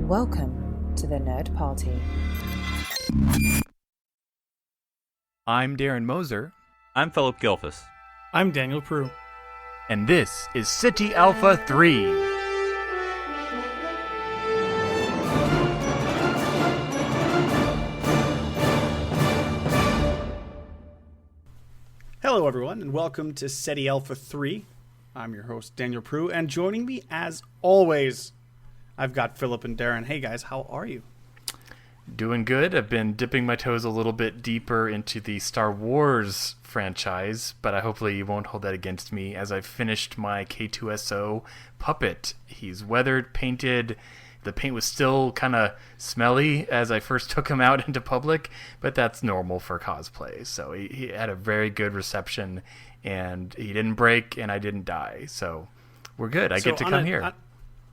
Welcome to the Nerd Party. I'm Darren Moser. I'm Philip Gilfus. I'm Daniel Prue. And this is City Alpha 3. Hello, everyone, and welcome to SETI Alpha 3. I'm your host, Daniel Prue, and joining me, as always, I've got Philip and Darren. Hey, guys, how are you? Doing good. I've been dipping my toes a little bit deeper into the Star Wars franchise, but hopefully you won't hold that against me as I've finished my K2SO puppet. He's weathered, painted. The paint was still kind of smelly as I first took him out into public, but that's normal for cosplay. So he had a very good reception, and he didn't break, and I didn't die. So we're good. I get to come here.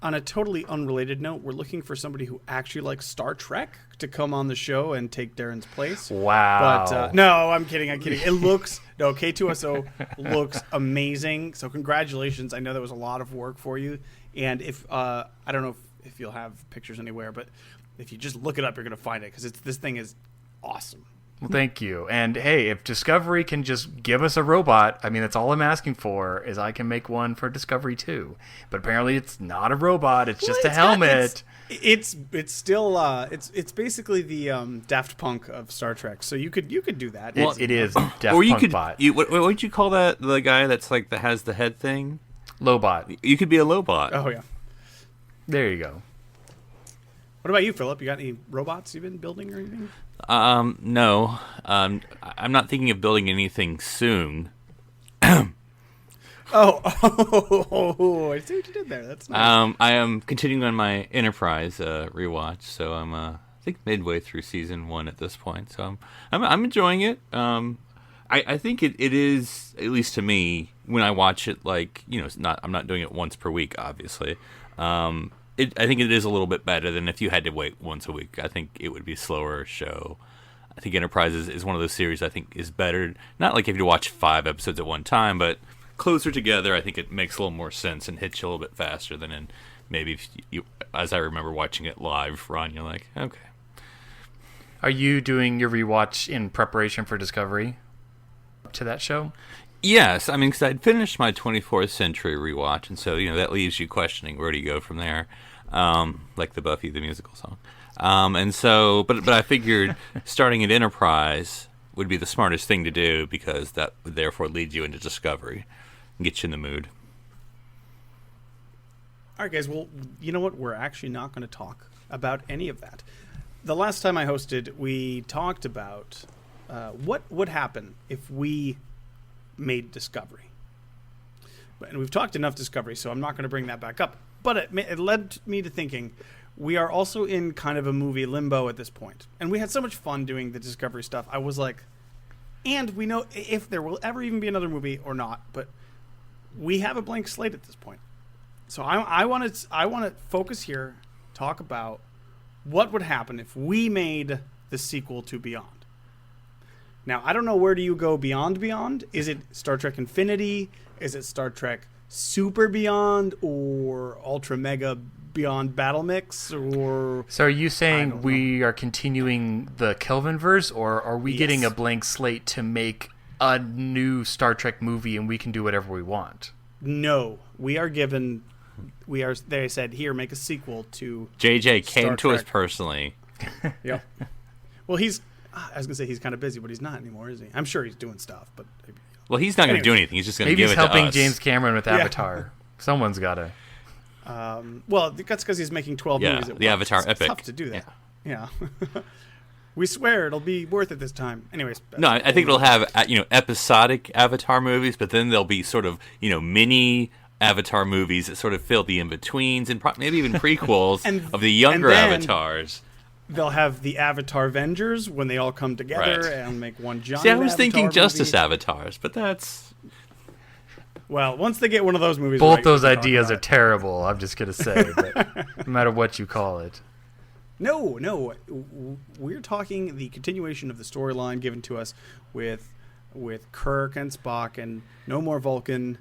On a totally unrelated note, we're looking for somebody who actually likes Star Trek to come on the show and take Darren's place. Wow. But no, I'm kidding. It looks, K2SO looks amazing. So congratulations. I know that was a lot of work for you. And if, I don't know if you'll have pictures anywhere, but if you just look it up, you're going to find it because this thing is awesome. Well, thank you. And hey, if Discovery can just give us a robot, I mean, that's all I'm asking for, is I can make one for Discovery too. But apparently it's not a robot, it's just a helmet. It's still it's basically the Daft Punk of Star Trek. So you could do that. Well, it is Daft or you Punk could, bot. what would you call that? The guy that's like that has the head thing? Lobot. You could be a Lobot. Oh yeah. There you go. What about you, Philip? You got any robots you've been building or anything? No. I'm not thinking of building anything soon. Oh, I see what you did there. That's nice. I am continuing on my Enterprise rewatch, so I'm I think midway through season 1 at this point. So I'm enjoying it. I think it is, at least to me, when I watch it, like, you know, I'm not doing it once per week, obviously. I think it is a little bit better than if you had to wait once a week. I think it would be a slower show. I think Enterprise is one of those series I think is better. Not like if you watch 5 episodes at one time, but closer together. I think it makes a little more sense and hits you a little bit faster than in maybe if you, as I remember watching it live run, you're like, okay. Are you doing your rewatch in preparation for Discovery to that show? Yes, I mean, because I'd finished my 24th Century rewatch, and so, you know, that leaves you questioning where do you go from there, like the Buffy the Musical song. And so, but I figured starting at Enterprise would be the smartest thing to do because that would therefore lead you into Discovery and get you in the mood. All right, guys. Well, you know what? We're actually not going to talk about any of that. The last time I hosted, we talked about what would happen if we made Discovery. And we've talked enough Discovery, so I'm not going to bring that back up. But it led me to thinking we are also in kind of a movie limbo at this point. And we had so much fun doing the Discovery stuff. I was like, and we know if there will ever even be another movie or not, but we have a blank slate at this point. So I want to focus here, talk about what would happen if we made the sequel to Beyond. Now, I don't know, where do you go beyond? Is it Star Trek Infinity? Is it Star Trek Super Beyond or Ultra Mega Beyond Battle Mix? Or so are you saying we are continuing the Kelvin Universe, or are we getting a blank slate to make a new Star Trek movie and we can do whatever we want? No, they said, here, make a sequel to JJ came Star to Trek. us personally. Yep. Well, I was going to say he's kind of busy, but he's not anymore, is he? I'm sure he's doing stuff, but... Well, he's not going to do anything. He's just going to give it to us. Maybe he's helping James Cameron with Avatar. Someone's got to... well, that's because he's making 12 movies at once. The Avatar epic. It's tough to do that. Yeah. We swear it'll be worth it this time. Anyways. No, I think it'll have, episodic Avatar movies, but then there'll be sort of, mini Avatar movies that sort of fill the in-betweens and maybe even prequels of the younger Avatars. They'll have the Avatar Avengers when they all come together and make one giant. See, I was Avatar thinking movie. Justice Avatars, but that's... Well, once they get one of those movies... Both those ideas are terrible, I'm just going to say, but no matter what you call it. No. We're talking the continuation of the storyline given to us with Kirk and Spock and no more Vulcan.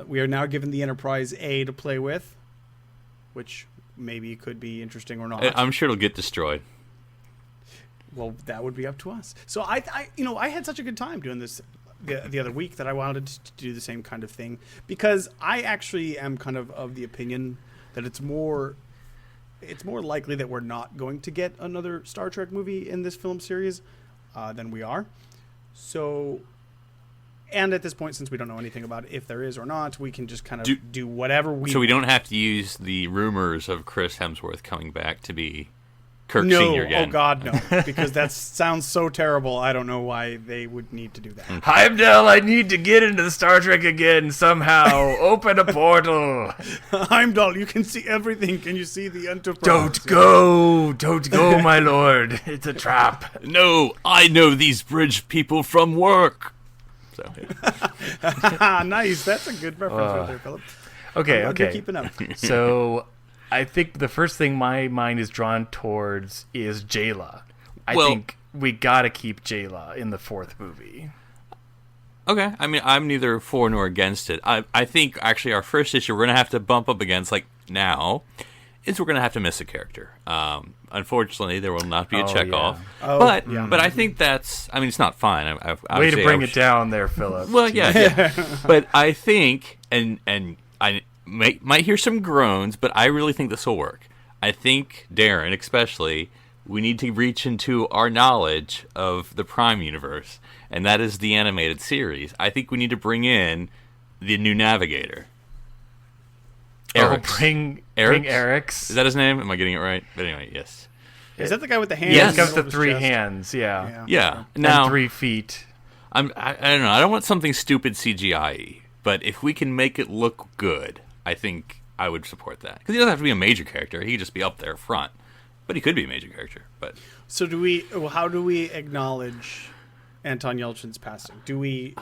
We are now given the Enterprise A to play with, which maybe it could be interesting or not. I'm sure it'll get destroyed. Well, that would be up to us. So I had such a good time doing this the other week that I wanted to do the same kind of thing, because I actually am kind of the opinion that it's more likely that we're not going to get another Star Trek movie in this film series than we are. So, and at this point, since we don't know anything about if there is or not, we can just kind of do whatever we. So we don't have to use the rumors of Chris Hemsworth coming back to be Kirk Sr. again. Oh God, no! Because that sounds so terrible. I don't know why they would need to do that. Heimdall, I need to get into the Star Trek again somehow. Open a portal. Heimdall, you can see everything. Can you see the Enterprise? Don't go, my lord. It's a trap. No, I know these bridge people from work. So, yeah. Nice. That's a good reference right there, Philip. Okay. You're keeping up. So, I think the first thing my mind is drawn towards is Jayla. I think we gotta keep Jayla in the fourth movie. Okay, I mean, I'm neither for nor against it. I think, actually, our first issue we're going to have to bump up against, like, now, is we're going to have to miss a character. Unfortunately, there will not be a Chekhov. Yeah. But I think that's, I mean, it's not fine. Way to bring it down there, Philip. Well, yeah. But I think, and I might hear some groans, but I really think this will work. I think, Darren, especially, we need to reach into our knowledge of the Prime Universe, and that is the animated series. I think we need to bring in the new Navigator. Eric's. Bring Eric's. Is that his name? Am I getting it right? But anyway, yes. Is that the guy with the hands? Yeah, he's got the over his 3 chest? hands, yeah. Yeah. And Now, 3 feet. I don't know. I don't want something stupid CGI-y, but if we can make it look good, I think I would support that. Because he doesn't have to be a major character. He could just be up there front. But he could be a major character. But So how do we acknowledge Anton Yelchin's passing? Do we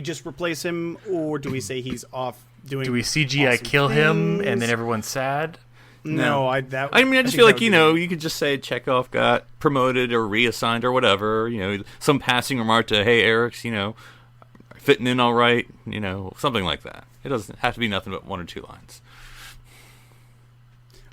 just replace him, or do we say he's off doing? Do we CGI awesome kill him things? and then everyone's sad? No, I just think feel like, that would be- you could just say Chekhov got promoted or reassigned or whatever. Some passing remark to, hey, Eric's, fitting in all right, something like that. It doesn't have to be nothing but 1 or 2 lines.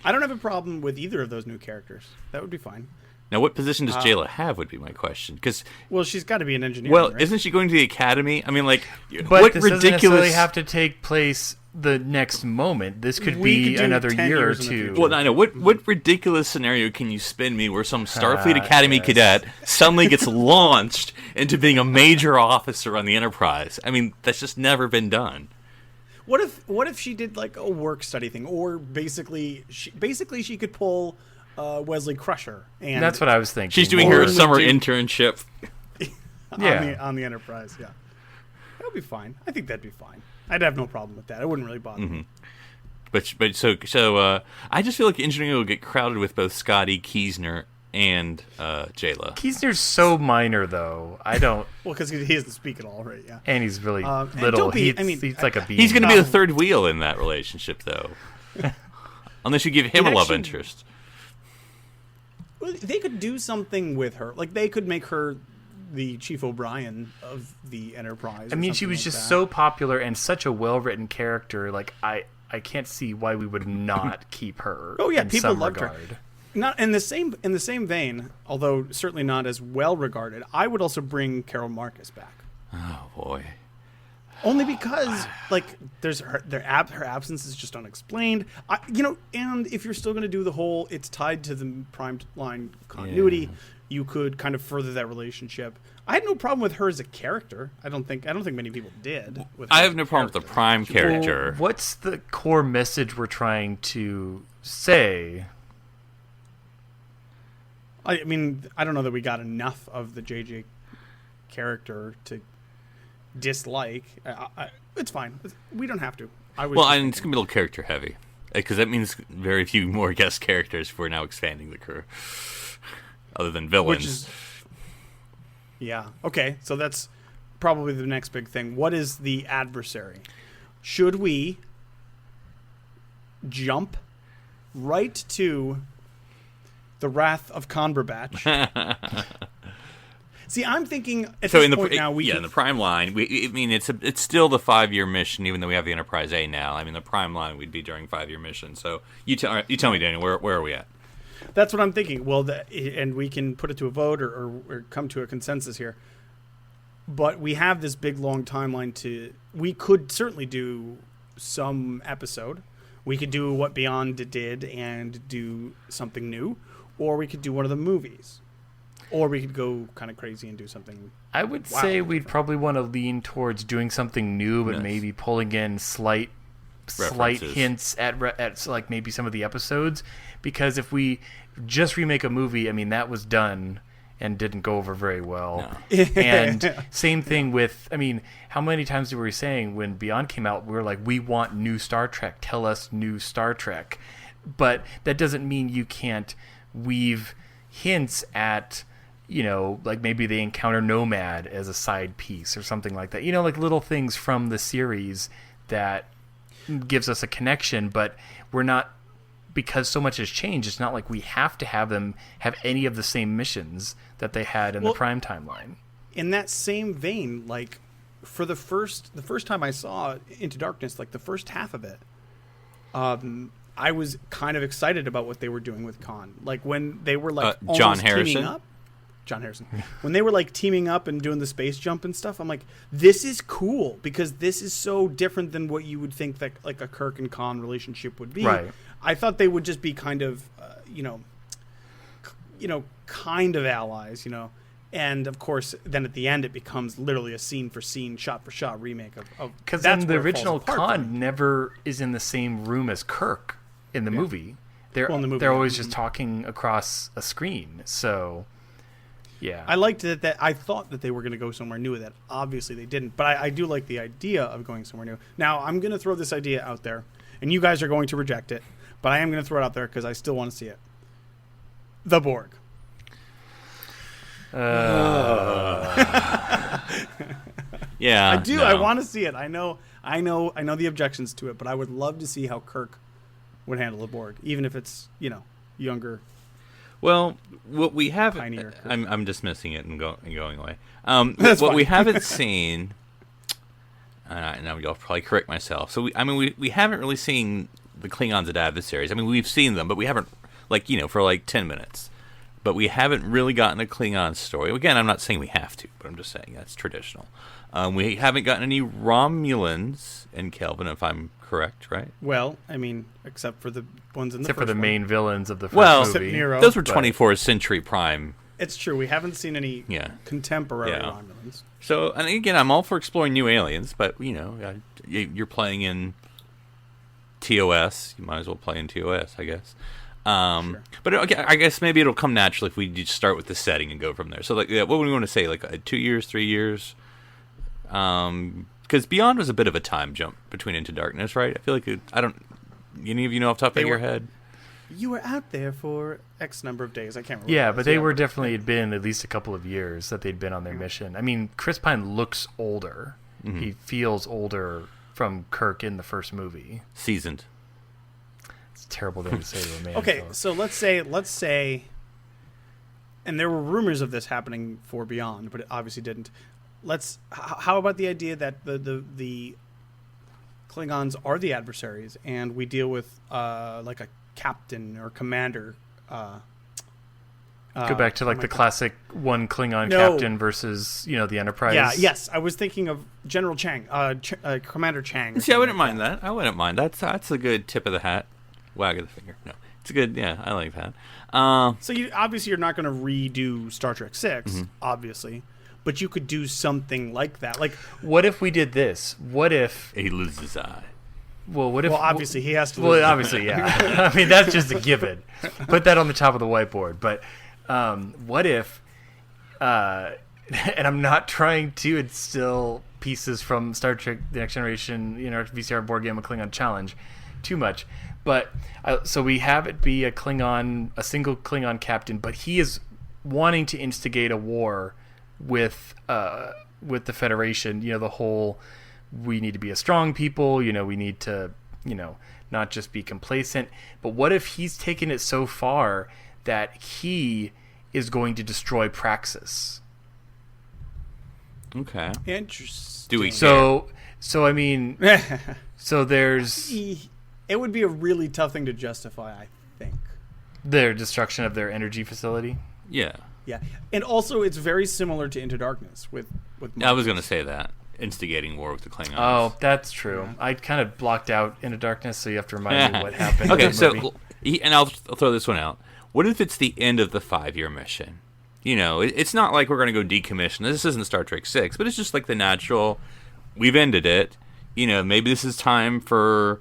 I don't have a problem with either of those new characters. That would be fine. Now, what position does Jayla have would be my question. Because, Well, she's got to be an engineer. well, right? isn't she going to the academy? I mean, like, But what this doesn't ridiculous... necessarily have to take place the next moment. This could We be could do another 10 year or years in the two. future. Well, I know. What ridiculous scenario can you spin me where some Starfleet Academy yes. cadet suddenly gets launched into being a major officer on the Enterprise? I mean, that's just never been done. What if she did like a work study thing, or basically she could pull Wesley Crusher, and That's what I was thinking. She's doing Or her we summer do- internship. on the Enterprise. Yeah, that would be fine. I think that'd be fine. I'd have no problem with that. It wouldn't really bother me. But so I just feel like engineering will get crowded with both Scotty, Kiesner, and Jayla. Kiesner's so minor, though. I don't... Well, because he doesn't speak at all, right? Yeah. And he's really and little. don't be- He's like a bee. He's going to be the third wheel in that relationship, though. Unless you give him a love actually- interest. Well, they could do something with her. Like they could make her the Chief O'Brien of the Enterprise. I mean, she was just so popular and such a well-written character. Like, I can't see why we would not keep her. Oh yeah, in people some loved regard. her. Not in the same vein, although certainly not as well regarded. I would also bring Carol Marcus back. Oh, boy. Only because, like, her absence is just unexplained. And if you're still going to do the whole, it's tied to the Prime line continuity, you could kind of further that relationship. I had no problem with her as a character. I don't think many people did. With I her have as no a problem with the character. Prime character. Well, what's the core message we're trying to say? I mean, I don't know that we got enough of the JJ character to dislike. It's fine. We don't have to. Well, and it's going to be a little character heavy. Because that means very few more guest characters if we're now expanding the crew. Other than villains. Yeah. Okay. So that's probably the next big thing. What is the adversary? Should we jump right to the Wrath of Converbatch? See, I'm thinking at So this in the point now we in can, the Prime line, it's still the 5-year mission, even though we have the Enterprise A now. I mean, the Prime line we'd be during 5-year mission. So you tell me, Daniel, where are we at? that's what I'm thinking. Well, and we can put it to a vote or come to a consensus here. But we have this big long timeline we could certainly do some episode. We could do what Beyond did and do something new, or we could do one of the movies, or we could go kind of crazy and do something. I would say we'd probably want to lean towards doing something new, but maybe pulling in slight References. hints at like maybe some of the episodes, because if we just remake a movie, I mean that was done and didn't go over very well. No. And same thing with, I mean, how many times were we saying when Beyond came out, we were like, we want new Star Trek, tell us new Star Trek. But that doesn't mean you can't weave hints at, you know, like maybe they encounter Nomad as a side piece or something like that. You know, like little things from the series that gives us a connection, but we're not, because so much has changed, it's not like we have to have them have any of the same missions that they had in the Prime timeline. In that same vein, like for the first time I saw Into Darkness, like the first half of it, I was kind of excited about what they were doing with Khan. Like when they were like almost John teaming Harrison? up. John Harrison. When they were like teaming up and doing the space jump and stuff, I'm like, this is cool because this is so different than what you would think that like a Kirk and Khan relationship would be. Right. I thought they would just be kind of, kind of allies, you know. And of course, then at the end, it becomes literally a scene for scene, shot for shot remake of. Because then the original Khan never is in the same room as Kirk in the movie. They're always just talking across a screen. So, yeah. I liked that. I thought that they were going to go somewhere new with that. Obviously, they didn't. But I do like the idea of going somewhere new. Now, I'm going to throw this idea out there, and you guys are going to reject it. But I am going to throw it out there because I still want to see it. The Borg. Yeah, I do. no. I want to see it. I know the objections to it, but I would love to see how Kirk would handle the Borg, even if it's younger. Well, what we have, Tinier. I'm dismissing it and going away. That's what fine. we haven't seen, and now I'll probably correct myself. So we haven't really seen the Klingons as adversaries. I mean, we've seen them, but we haven't, for 10 minutes. But we haven't really gotten a Klingon story. Again, I'm not saying we have to, but I'm just saying that's traditional. We haven't gotten any Romulans in Kelvin, if I'm correct, right? Well, I mean, except for the ones in the Except first for the one. main villains of the first Except movie. Nero. Those were 24th century Prime. It's true. We haven't seen any contemporary Yeah. Romulans. So, and again, I'm all for exploring new aliens, but, you're playing in TOS. You might as well play in TOS, I guess. Sure. But I guess maybe it'll come naturally if we just start with the setting and go from there. So, what would we want to say? 2 years, 3 years? Because Beyond was a bit of a time jump between Into Darkness, right? I feel like any of you know off the top of your head? You were out there for X number of days. I can't remember. Yeah, but they were definitely had been at least a couple of years that they'd been on their mission. I mean, Chris Pine looks older. Mm-hmm. He feels older from Kirk in the first movie. Seasoned. It's a terrible thing to say to a man. Okay, so let's say, and there were rumors of this happening for Beyond, but it obviously didn't. How about the idea that the Klingons are the adversaries, and we deal with like a captain or commander. Go back to the classic one Klingon captain versus the Enterprise. Yeah, yes, I was thinking of General Chang, Commander Chang. See, I wouldn't mind that. That's a good tip of the hat, wag of the finger. No, it's a good. Yeah, I like that. So you're not going to redo Star Trek 6, obviously. But you could do something like that. Like, what if we did this? What if he loses his eye? Well, what if? Well, obviously he has to. Well, obviously, yeah. I mean, that's just a given. Put that on the top of the whiteboard. But what if? And I'm not trying to instill pieces from Star Trek: The Next Generation, VCR board game, a Klingon challenge, too much. But so we have it be a single Klingon captain, but he is wanting to instigate a war with the Federation, the whole we need to be a strong people, we need to, not just be complacent. But what if he's taken it so far that he is going to destroy Praxis? Okay. Interesting. Do we So I mean, so there's It would be a really tough thing to justify, I think. their destruction of their energy facility. Yeah. Yeah, and also it's very similar to Into Darkness with. I was going to say that. Instigating war with the Klingons. Oh, that's true. I kind of blocked out Into Darkness, so you have to remind me what happened. Okay, in the so movie. I'll throw this one out. What if it's the end of the 5-year mission? You know, it's not like we're going to go decommission. This isn't Star Trek 6, but it's just like the natural. We've ended it. You know, maybe this is time for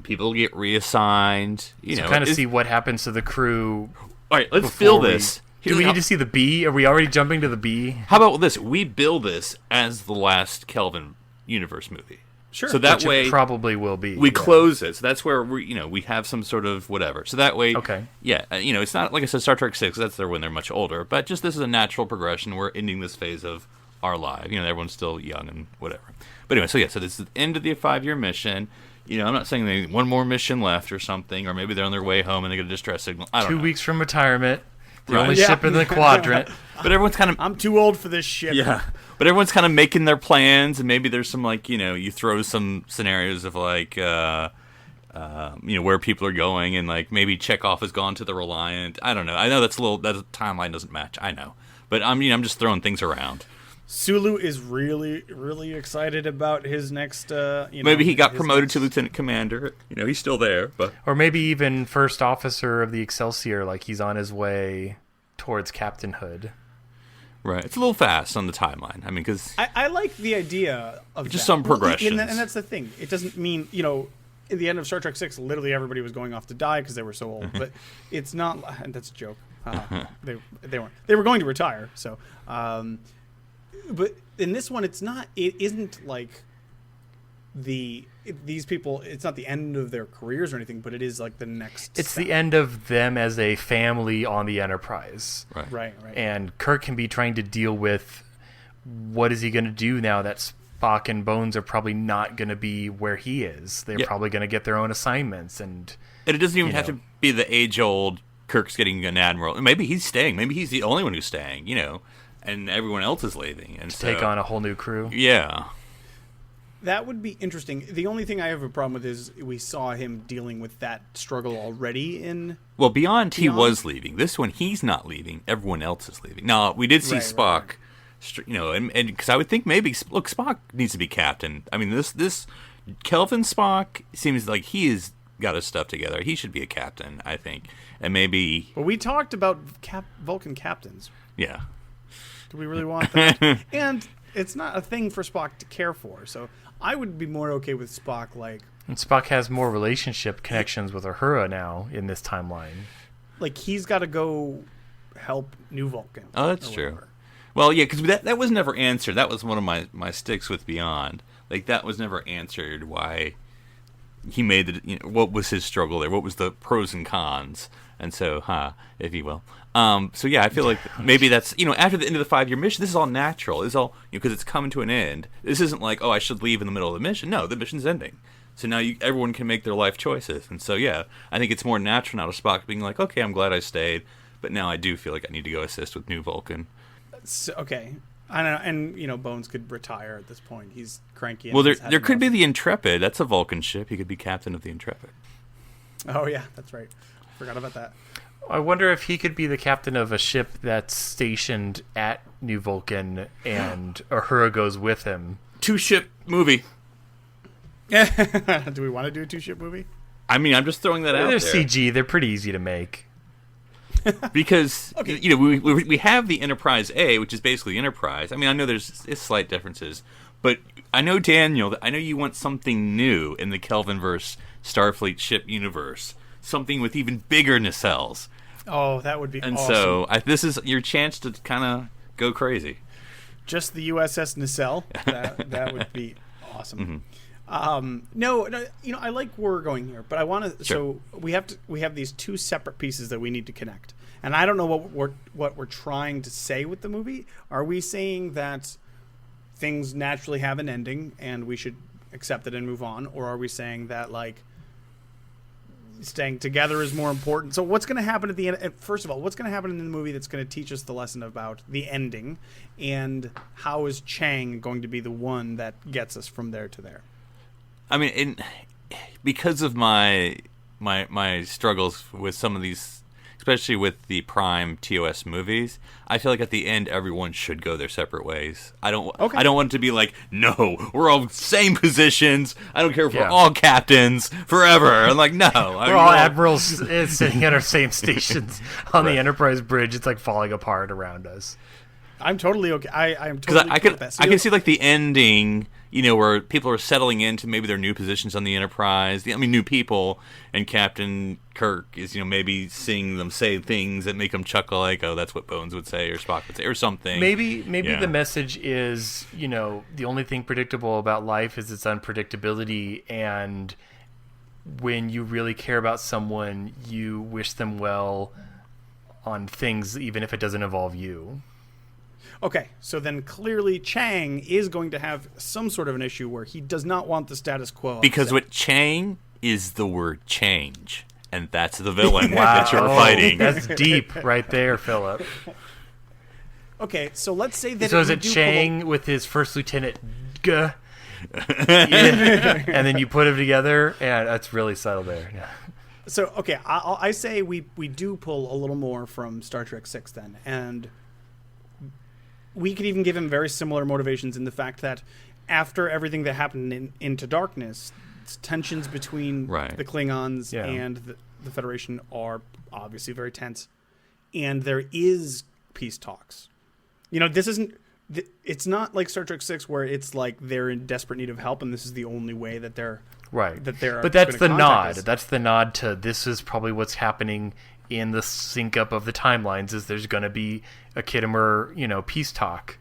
people to get reassigned. You know, kind of see what happens to the crew. All right, let's fill this. Do we need to see the B? Are we already jumping to the B? How about this? We bill this as the last Kelvin Universe movie. Sure. So that Which way, it probably will be. we close it. So that's where we have some sort of whatever. So that way, Okay. Yeah, it's not like I said, Star Trek 6. That's when they're much older. But just this is a natural progression. We're ending this phase of our life. Everyone's still young and whatever. But anyway, so this is the end of the 5-year mission. I'm not saying they one more mission left or something, or maybe they're on their way home and they get a distress signal. I don't know. 2 weeks from retirement. The Right. only Yeah. ship in the quadrant. But everyone's kind of I'm too old for this shit. yeah. But everyone's kind of making their plans, and maybe there's some you throw some scenarios of where people are going, and like maybe Chekhov has gone to the Reliant. I don't know. I know that timeline doesn't match. I know, but I'm just throwing things around. Sulu is really, really excited about his next. Maybe he got promoted to lieutenant commander. He's still there, but Or maybe even first officer of the Excelsior, like he's on his way towards captainhood. right. It's a little fast on the timeline. I mean, because I like the idea of Just that. some progressions. and that's the thing. It doesn't mean in the end of Star Trek 6, literally everybody was going off to die because they were so old. But it's not. And that's a joke. They weren't. They were going to retire. So. But in this one, it isn't like these people. It's not the end of their careers or anything, but it is like the next. It's step. the end of them as a family on the Enterprise. Right. And Kirk can be trying to deal with what is he going to do now that Spock and Bones are probably not going to be where he is. They're probably going to get their own assignments. And it doesn't even have to be the age-old Kirk's getting an admiral. Maybe he's staying. Maybe he's the only one who's staying, and everyone else is leaving. And take on a whole new crew. Yeah. That would be interesting. The only thing I have a problem with is we saw him dealing with that struggle already in... Well, Beyond, he was leaving. This one, he's not leaving. Everyone else is leaving. Now, we did see Spock, and because I would think maybe, look, Spock needs to be captain. I mean, this Kelvin Spock seems like he has got his stuff together. He should be a captain, I think. And maybe... Well, we talked about Vulcan captains. Yeah. Do we really want that? And it's not a thing for Spock to care for, so I would be more okay with Spock And Spock has more relationship connections with Uhura now in this timeline. like he's got to go help New Vulcan. Oh, that's true. Well, yeah, because that was never answered. That was one of my sticks with Beyond. Like, that was never answered why he made what was his struggle there? What was the pros and cons? And so, if you will. So yeah, I feel like maybe that's, after the end of the 5-year mission, this is all natural. This is all, because it's coming to an end. This isn't like, I should leave in the middle of the mission. No, the mission's ending. So now everyone can make their life choices. And so, yeah, I think it's more natural now to Spock being like, okay, I'm glad I stayed, but now I do feel like I need to go assist with New Vulcan. So, okay. I don't know. And, Bones could retire at this point. He's cranky. Well, there could be the Intrepid. That's a Vulcan ship. He could be captain of the Intrepid. Oh, yeah, that's right. Forgot about that. I wonder if he could be the captain of a ship that's stationed at New Vulcan and Uhura goes with him. 2-ship movie. Do we want to do a 2-ship movie? I mean, I'm just throwing that out They're there. CG. They're pretty easy to make. Because, we have the Enterprise A, which is basically Enterprise. I mean, I know there's slight differences, but I know, Daniel, I know you want something new in the Kelvinverse Starfleet ship universe. Something with even bigger nacelles. Oh, that would be and awesome. So, this is your chance to kind of go crazy. Just the USS Nacelle. That would be awesome. Mm-hmm. No, I like where we're going here, but I want to. Sure. So we have these two separate pieces that we need to connect, and I don't know what we're trying to say with the movie. Are we saying that things naturally have an ending and we should accept it and move on, or are we saying that staying together is more important. So what's going to happen at the end? First of all, what's going to happen in the movie that's going to teach us the lesson about the ending, and how is Chang going to be the one that gets us from there to there? I mean, because of my struggles with some of these, especially with the Prime TOS movies, I feel like at the end everyone should go their separate ways. I don't want it to be like, no, we're all same positions. I don't care if we're all captains forever. I'm like, no, we're all admirals sitting at our same stations on the Enterprise bridge. It's like falling apart around us. I'm totally okay. I'm totally I can see like the ending, where people are settling into maybe their new positions on the Enterprise. New people, and Captain Kirk is maybe seeing them say things that make them chuckle, like, oh, that's what Bones would say or Spock would say or something. Maybe the message is, the only thing predictable about life is its unpredictability, and when you really care about someone, you wish them well on things, even if it doesn't involve you. Okay, so then clearly Chang is going to have some sort of an issue where he does not want the status quo. Because what Chang is the word change, and that's the villain that you're fighting. That's deep right there, Philip. Okay, so let's say that... So is it Chang with his first lieutenant, and then you put them together, and that's really subtle there. Yeah. So, okay, I say we do pull a little more from Star Trek 6 then, and... we could even give him very similar motivations in the fact that after everything that happened in Into Darkness, tensions between the Klingons and the Federation are obviously very tense. And there is peace talks. This isn't... it's not like Star Trek 6 where it's like they're in desperate need of help and this is the only way that they're... Right. That they're but that's the nod. Us. That's the nod to this is probably what's happening in the sync up of the timelines, is there's going to be a Khitomer, peace talk.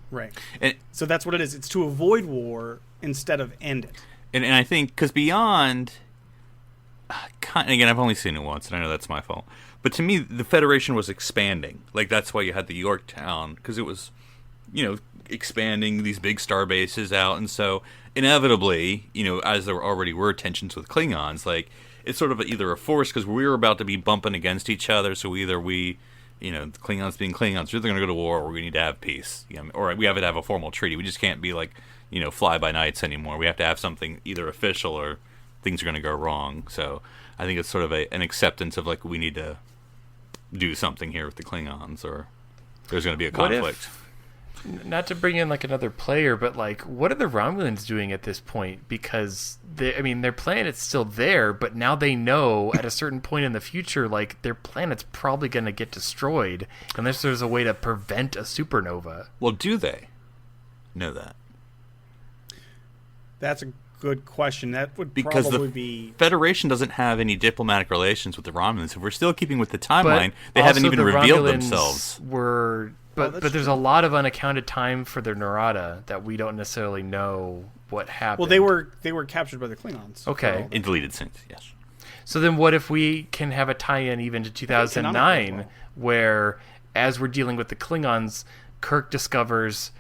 Right. And so that's what it is. It's to avoid war instead of end it. And I think, because Beyond, again, I've only seen it once, and I know that's my fault. But to me, the Federation was expanding. Like, that's why you had the Yorktown, because it was, expanding these big star bases out. And so, inevitably, as there already were tensions with Klingons, like, it's sort of either a force, because we were about to be bumping against each other, so either the Klingons being Klingons, either going to go to war or we need to have peace. Or we have to have a formal treaty. We just can't be like, fly-by-nights anymore. We have to have something either official or things are going to go wrong. So I think it's sort of an acceptance of, like, we need to do something here with the Klingons, or there's going to be a conflict. Not to bring in like another player, but like, what are the Romulans doing at this point? Because their planet's still there, but now they know at a certain point in the future, like, their planet's probably going to get destroyed unless there's a way to prevent a supernova. Well, do they know that? That's a good question. That would because probably the Federation doesn't have any diplomatic relations with the Romulans. If we're still keeping with the timeline, they haven't even revealed themselves. But there's a lot of unaccounted time for their Narada that we don't necessarily know what happened. Well, they were captured by the Klingons. Okay. In deleted scenes, yes. So then what if we can have a tie-in even to 2009 where, as we're dealing with the Klingons, Kirk discovers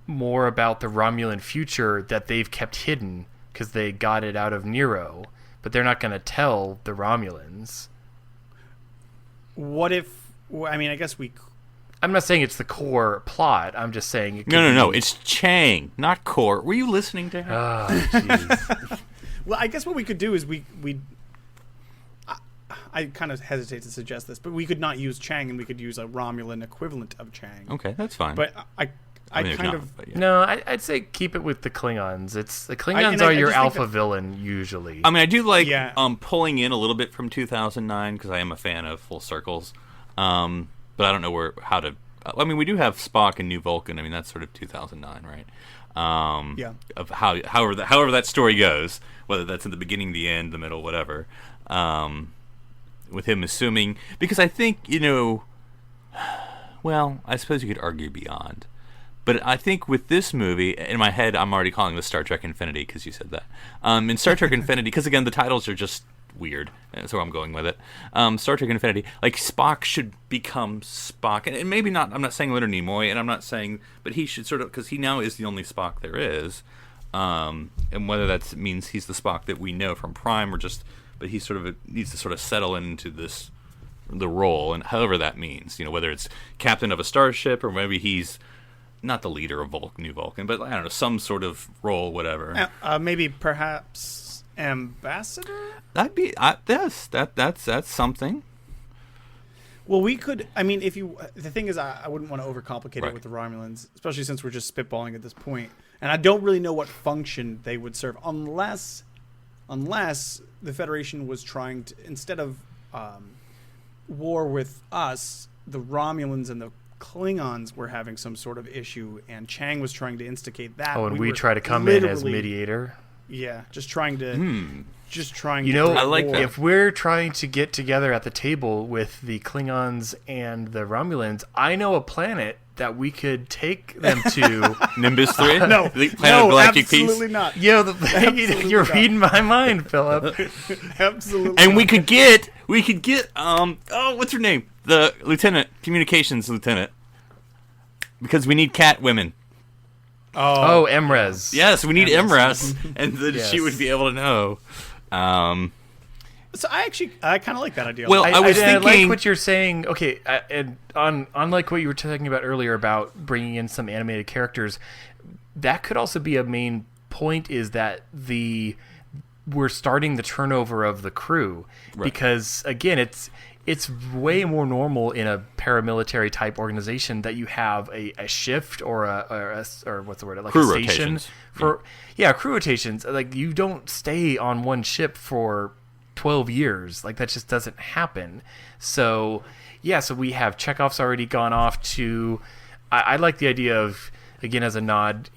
more about the Romulan future that they've kept hidden because they got it out of Nero, but they're not going to tell the Romulans. What if... I guess we... I'm not saying it's the core plot. I'm just saying... No. It's Chang, not core. Were you listening to him? Oh, jeez. Well, I guess what we could do is I kind of hesitate to suggest this, but we could not use Chang, and we could use a Romulan equivalent of Chang. Okay, that's fine. But I'd say keep it with the Klingons. It's the Klingons are your alpha villain usually. I do like pulling in a little bit from 2009 because I am a fan of full circles. But I don't know how to. We do have Spock and New Vulcan. That's sort of 2009, right? Of however that story goes, whether that's in the beginning, the end, the middle, whatever. With him assuming, because I think well, I suppose you could argue Beyond, but I think with this movie, in my head, I'm already calling this Star Trek Infinity because you said that. In Star Trek Infinity, because again, the titles are just weird. That's where I'm going with it. Star Trek Infinity, like, Spock should become Spock, and maybe not. I'm not saying Leonard Nimoy, and I'm not saying, but he should sort of, because he now is the only Spock there is, and whether that means he's the Spock that we know from Prime, or just but he sort of needs to sort of settle into the role, and however that means, whether it's captain of a starship or maybe he's not the leader of New Vulcan, but I don't know, some sort of role, whatever. Maybe perhaps ambassador. That'd be that's something. Well, we could. I mean, the thing is, I wouldn't want to overcomplicate Right. it with the Romulans, especially since we're just spitballing at this point, and I don't really know what function they would serve, unless the Federation was trying to, instead of war with us, the Romulans and the Klingons were having some sort of issue, and Chang was trying to instigate that. Oh, and we were try to come in as literally- mediator. Yeah, just trying to. I like that. If we're trying to get together at the table with the Klingons and the Romulans, I know a planet that we could take them to. Nimbus 3? No, The planet of galactic absolutely peace? not. Yo, Absolutely you're not. reading my mind, Philip. Absolutely. And not. we could get what's her name? The communications lieutenant. Because we need cat women. Oh, Emrez. Yes, we need Emrys, and then Yes. she would be able to know. So I kind of like that idea. Well, I was I like thinking- what you're saying. Okay, and unlike what you were talking about earlier about bringing in some animated characters, that could also be a main point. Is that we're starting the turnover of the crew, because again, it's way more normal in a paramilitary type organization that you have a shift or or what's the word, like Crew a station rotations. for crew rotations. Like, you don't stay on one ship for 12 years. Like, that just doesn't happen. So so we have Chekhov's already gone off to. I like the idea of, again, as a nod,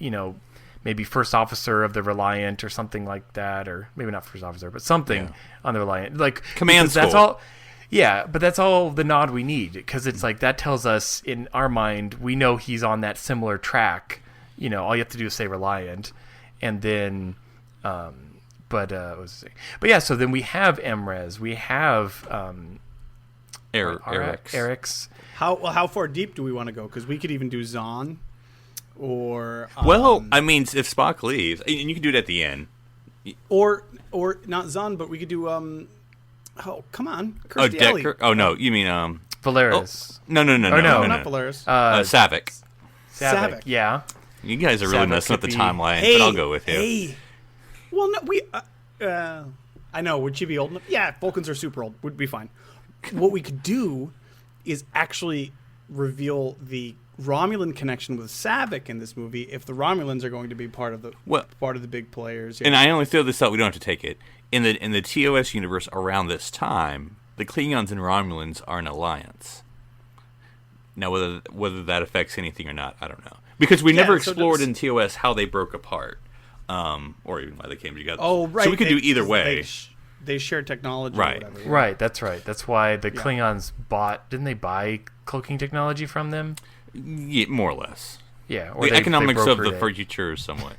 maybe first officer of the Reliant or something like that, or maybe not first officer, but something on the Reliant, like Command because that's school. all. Yeah, but that's all the nod we need, because it's like that tells us in our mind we know he's on that similar track. All you have to do is say Reliant, and then, what was I saying? But yeah, so then we have Emrez, we have Eric's. how far deep do we want to go? Because we could even do Zahn, or Well, I mean, if Spock leaves, and you can do it at the end. or not Zahn, but we could do oh, come on, Kirstie Alley. Decker. Oh no, you mean Valeris. no, no. Not Polaris. Savick. Savick. Yeah. You guys are really Savick messing up the could be- timeline, but I'll go with you. Hey. Well, no, we. I know. Would she be old enough? Yeah, Vulcans are super old. Would be fine. What we could do is actually reveal the Romulan connection with Savick in this movie, if the Romulans are going to be part of the big players. And I only throw this out. We don't have to take it. In the TOS universe around this time, the Klingons and Romulans are an alliance. Now, whether that affects anything or not, I don't know, because we never explored in TOS how they broke apart, or even why they came together. Oh, right. So we could do either way. They share technology, Right. or whatever. Yeah. Right, that's right. That's why the Klingons didn't they buy cloaking technology from them? Yeah, more or less. Yeah, or The economics of the brokered it. future is somewhat.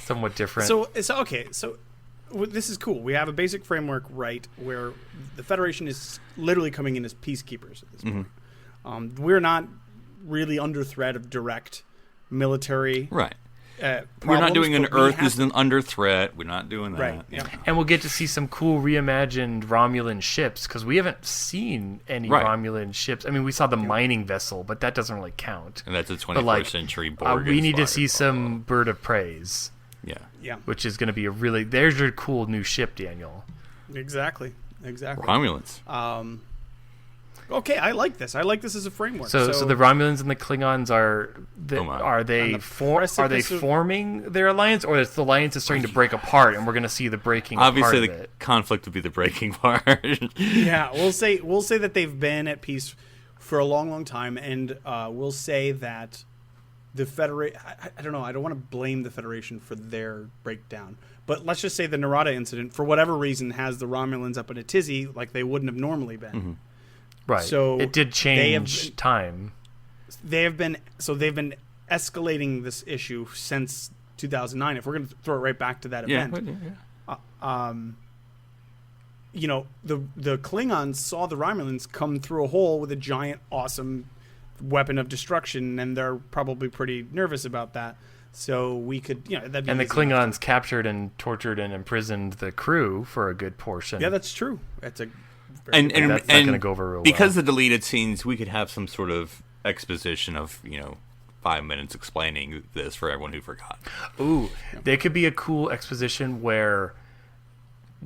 Somewhat different. So okay. So this is cool. We have a basic framework, right, where the Federation is literally coming in as peacekeepers at this point. We're not really under threat of direct military. Right. Problems, We're not doing an but we Earth have is under threat. We're not doing that. Right, yeah. And we'll get to see some cool reimagined Romulan ships, because we haven't seen any Right. Romulan ships. I mean, we saw the mining vessel, but that doesn't really count. And that's a 21st But, like, century Borg. we need to see some bird of praise, Yeah. Yeah, which is going to be there's your cool new ship, Daniel. exactly. Romulans. Okay, I like this. I like this as a framework. So the Romulans and the Klingons are On they the precipice of- forming their alliance, or is the alliance is starting to break apart, and we're going to see the breaking Obviously, apart of the it? conflict would be the breaking part. Yeah, we'll say that they've been at peace for a long, long time, and we'll say that the Federation. I don't know. I don't want to blame the Federation for their breakdown, but let's just say the Narada incident, for whatever reason, has the Romulans up in a tizzy like they wouldn't have normally been. Right. So it did they have change been- time. They've been escalating this issue since 2009. If we're going to throw it right back to that yeah. event, yeah. the Klingons saw the Romulans come through a hole with a giant, awesome weapon of destruction, and they're probably pretty nervous about that. So we could, that'd be And the easy enough. Klingons captured and tortured and imprisoned the crew for a good portion. Yeah, that's true. That's a And that's not going to go over real because well. the deleted scenes, we could have some sort of exposition of 5 minutes explaining this for everyone who forgot. Ooh, there could be a cool exposition where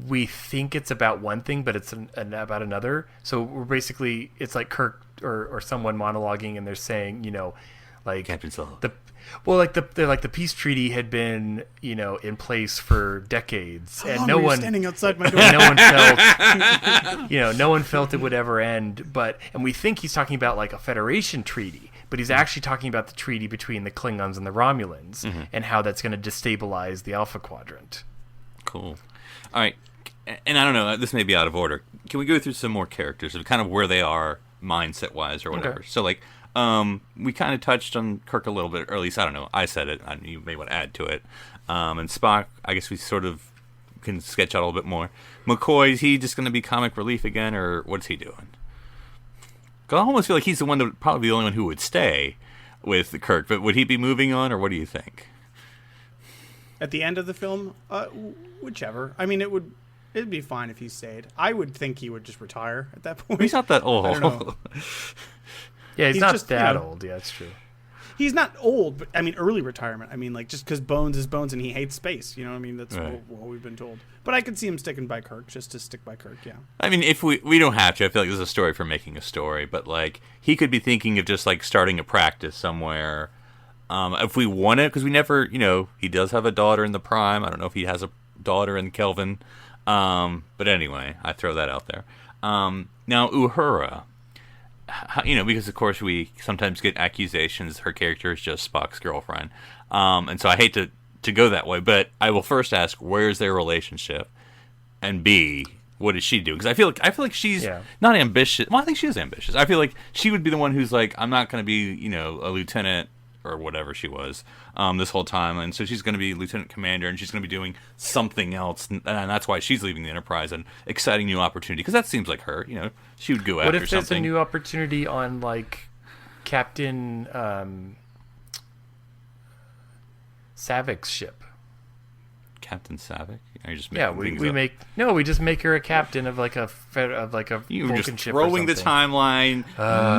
we think it's about one thing, but it's about another. So we're basically, it's like Kirk or someone monologuing, and they're saying, like Captain Solo. the peace treaty had been, in place for decades, How and long no were you one, standing outside my door. no one felt, no one felt it would ever end. And we think he's talking about like a Federation treaty, but he's actually talking about the treaty between the Klingons and the Romulans, and how that's going to destabilize the Alpha Quadrant. Cool. All right. And I don't know, this may be out of order. Can we go through some more characters of kind of where they are mindset-wise or whatever? Okay. So, like, we kind of touched on Kirk a little bit, or at least, I don't know, I said it. You may want to add to it. And Spock, I guess we sort of can sketch out a little bit more. McCoy, is he just going to be comic relief again, or what's he doing? Because I almost feel like he's the one that would probably be the only one who would stay with Kirk, but would he be moving on, or what do you think? At the end of the film, whichever. I mean, it'd be fine if he stayed. I would think he would just retire at that point. He's not that old. I don't know. Yeah, he's He's not just, that old. Yeah, that's true. He's not old, but I mean, early retirement. I mean, like, just because Bones is Bones and he hates space. You know what I mean? That's Right. what we've been told. But I could see him sticking by Kirk, just to stick by Kirk, yeah. I mean, if we don't have to. I feel like this is a story for making a story. But, like, he could be thinking of just, like, starting a practice somewhere. If we want it, because we never, he does have a daughter in the Prime. I don't know if he has a daughter in Kelvin. But anyway, I throw that out there. Now, Uhura. Because, of course, we sometimes get accusations her character is just Spock's girlfriend. And so I hate to go that way, but I will first ask, where's their relationship? And B, what is she doing? Because I feel like she's not ambitious. Well, I think she is ambitious. I feel like she would be the one who's like, I'm not going to be, a lieutenant or whatever she was this whole time. And so she's going to be lieutenant commander, and she's going to be doing something else. And that's why she's leaving the Enterprise, an exciting new opportunity. Because that seems like her, she would go after something. What if there's a new opportunity on, like, Captain Savik's ship? Captain Savick? Are you just Yeah, making we things up? we just make her a captain of like a You were Vulcan just ship or throwing the something. timeline,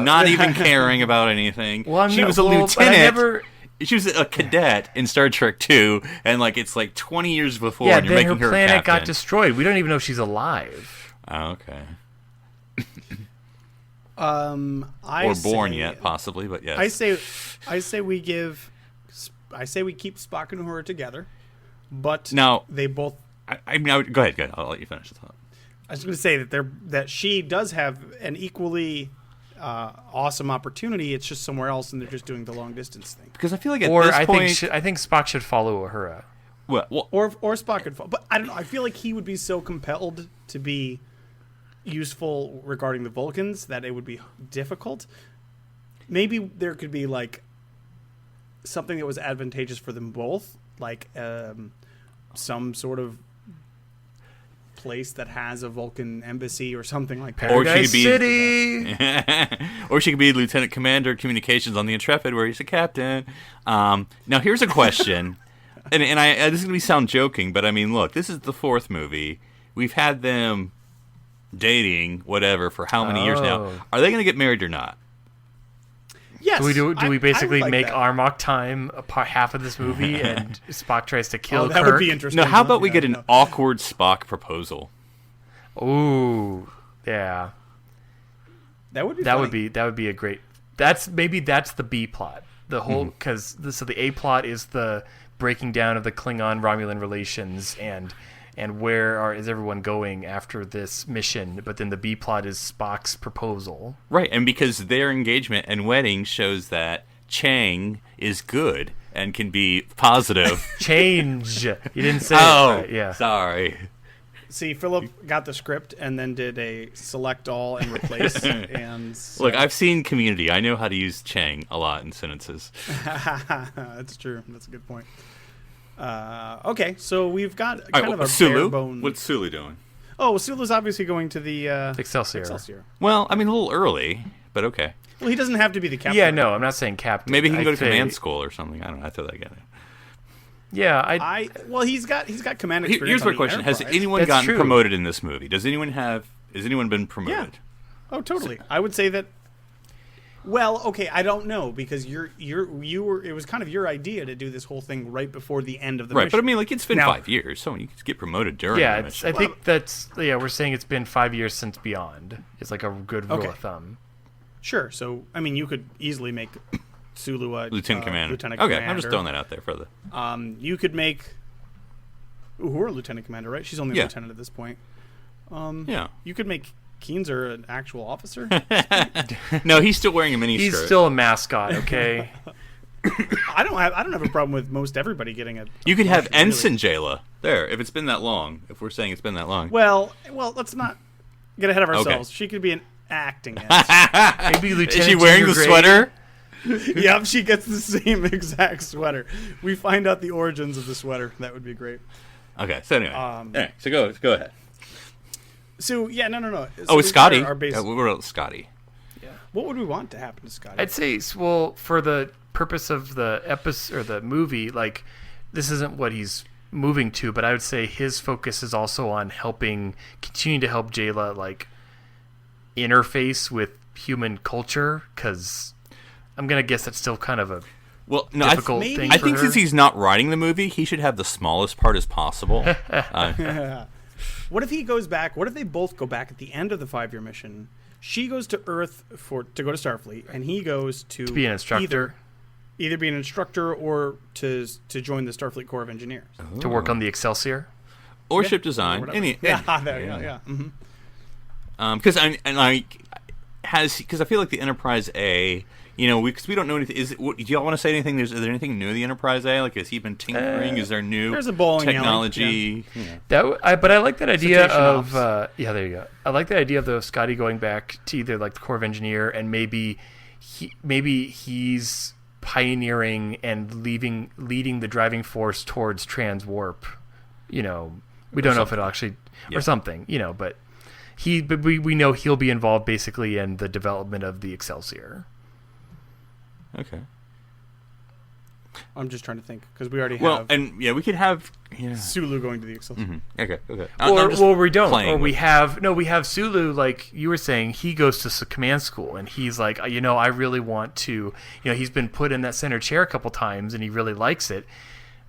not even caring about anything. Well, she was a but I lieutenant. never. She was a cadet in Star Trek 2, and it's 20 years before, Yeah, and you're then her making her a planet got captain. destroyed. We don't even know if she's alive. Oh, okay. I Or born say- yet, possibly, but yes. I say we keep Spock and Uhura together, but Now- they both. Go ahead. I'll let you finish the thought. I was going to say that she does have an equally awesome opportunity. It's just somewhere else, and they're just doing the long distance thing. Because I feel like at Or this I point... think Spock should follow Uhura. Well, Or Spock could fall. But I don't know. I feel like he would be so compelled to be useful regarding the Vulcans that it would be difficult. Maybe there could be something that was advantageous for them both, some sort of place that has a Vulcan embassy or something like that. Or she Paradise could be- City. or she could be Lieutenant Commander Communications on the Intrepid, where he's a captain. Now, here's a question, and this is going to sound joking, but I mean, look, this is the fourth movie. We've had them dating, whatever, for how many years now? Oh. Are they going to get married or not? Yes. Do I we would basically like make that. Armok time half of this movie, and Spock tries to kill Oh, that Kirk? would be interesting. No, how about we Yeah, get an no. awkward Spock proposal? Ooh, yeah. That would be. That funny. would be a great. That's the B plot. The whole because so the A plot is the breaking down of the Klingon Romulan relations and where is everyone going after this mission. But then the B plot is Spock's proposal. Right, and because their engagement and wedding shows that Chang is good and can be positive. Change. You didn't say Oh, it right. Yeah. sorry. See, Philip got the script and then did a select all and replace. And so, Look, I've seen Community. I know how to use Chang a lot in sentences. that's true. That's a good point. Okay, so we've got All kind right, of a Sulu. bare bone. What's Sulu doing? Oh, Sulu's obviously going to the Excelsior. Excelsior. Well, I mean, a little early, but okay. Well, he doesn't have to be the captain. Yeah, no, I'm not saying captain. Maybe he can go to I'd say- command school or something. I don't know. I thought that guy. Yeah, well, he's got command experience. Here's on my the question: Has Enterprise. anyone That's gotten true. promoted in this movie? Has anyone been promoted? Yeah. Oh, totally. I would say that. Well, okay, I don't know because you were. It was kind of your idea to do this whole thing right before the end of the Right, mission. but I mean, like, it's been Now- 5 years, so you can get promoted during yeah. the It's, mission. I think we're saying it's been 5 years since Beyond. It's like a good rule Okay. of thumb. Sure. So, I mean, you could easily make Sulu a Lieutenant Commander. Lieutenant Okay, Commander. I'm just throwing that out there for the. You could make. Ooh, who are Lieutenant Commander, right? She's only a Yeah. lieutenant at this point. Yeah. You could make Keenser an actual officer. No, he's still wearing a mini He's skirt. still a mascot, okay? I don't have a problem with most everybody getting a. You could have promotion, Ensign really. Jayla there if it's been that long. If we're saying it's been that long. Well, let's not get ahead of ourselves. She could be an acting. Maybe Lieutenant Is she wearing Junior the Grey. sweater? Yep, she gets the same exact sweater. We find out the origins of the sweater. That would be great. Okay, so anyway. So go ahead. So yeah, no. So Oh, we've it's got Scotty. Our base. What about Scotty? What would we want to happen to Scotty? I'd say, well, for the purpose of the episode or the movie, like, this isn't what he's moving to, but I would say his focus is also on continuing to help Jayla, like, interface with human culture, because I'm going to guess that's still kind of a Well, no, difficult maybe- thing I for think her. since he's not writing the movie, he should have the smallest part as possible. What if he goes back? What if they both go back at the end of the 5-year mission? She goes to Earth to go to Starfleet, and he goes to be an instructor. either be an instructor or to join the Starfleet Corps of Engineers. to work on the Excelsior. Or ship design. Whatever. Any, Yeah, there, yeah. Mm-hmm. Because I feel like the Enterprise A, because we don't know anything. Do y'all want to say anything? Is there anything new in the Enterprise A? Like, has he been tinkering? Is there new there's a bowling alley, technology? But I like that idea Cetacean of ops. there you go. I like the idea of the Scotty going back to either like the Corps of Engineer, and maybe he's pioneering and leading the driving force towards trans warp. We don't know if it'll actually or something. But we know he'll be involved basically in the development of the Excelsior. Okay. I'm just trying to think because we already Well, have and we could have. Sulu going to the Excelsior. Okay. Or we don't. playing Or we with- have Sulu, like you were saying, he goes to command school and he's like, I really want to, he's been put in that center chair a couple times and he really likes it.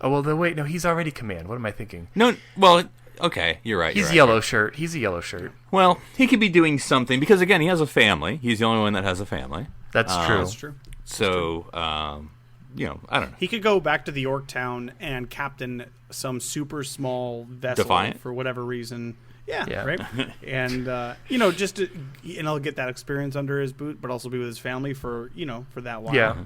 Oh, well, wait, no, he's already command. What am I thinking? No, well, okay, you're right. He's you're right. yellow shirt. He's a yellow shirt. Well, he could be doing something because again, he has a family. He's the only one that has a family. That's true. That's true. So, I don't know. He could go back to the Yorktown and captain some super small vessel Defiant? for whatever reason. Yeah. Yeah. Right. And just to, get that experience under his boot, but also be with his family for that while. Yeah.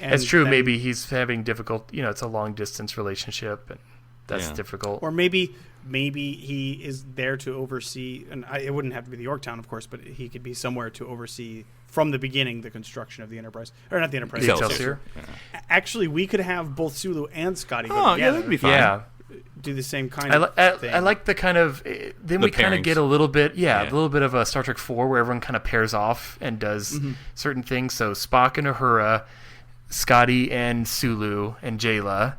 And It's true. then- Maybe he's having difficult, it's a long distance relationship and that's Yeah. difficult. Or maybe he is there to oversee, and it wouldn't have to be the Yorktown, of course, but he could be somewhere to oversee from the beginning the construction of the Enterprise, or not the Enterprise. The Excelsior. Excelsior. Actually, we could have both Sulu and Scotty go Oh, yeah, together, that'd be fine. Yeah. do the same kind of thing. I like the kind of then we kind of pairings. get a little bit Yeah. a little bit of a Star Trek 4 where everyone kind of pairs off and does certain things. So Spock and Uhura, Scotty and Sulu and Jayla,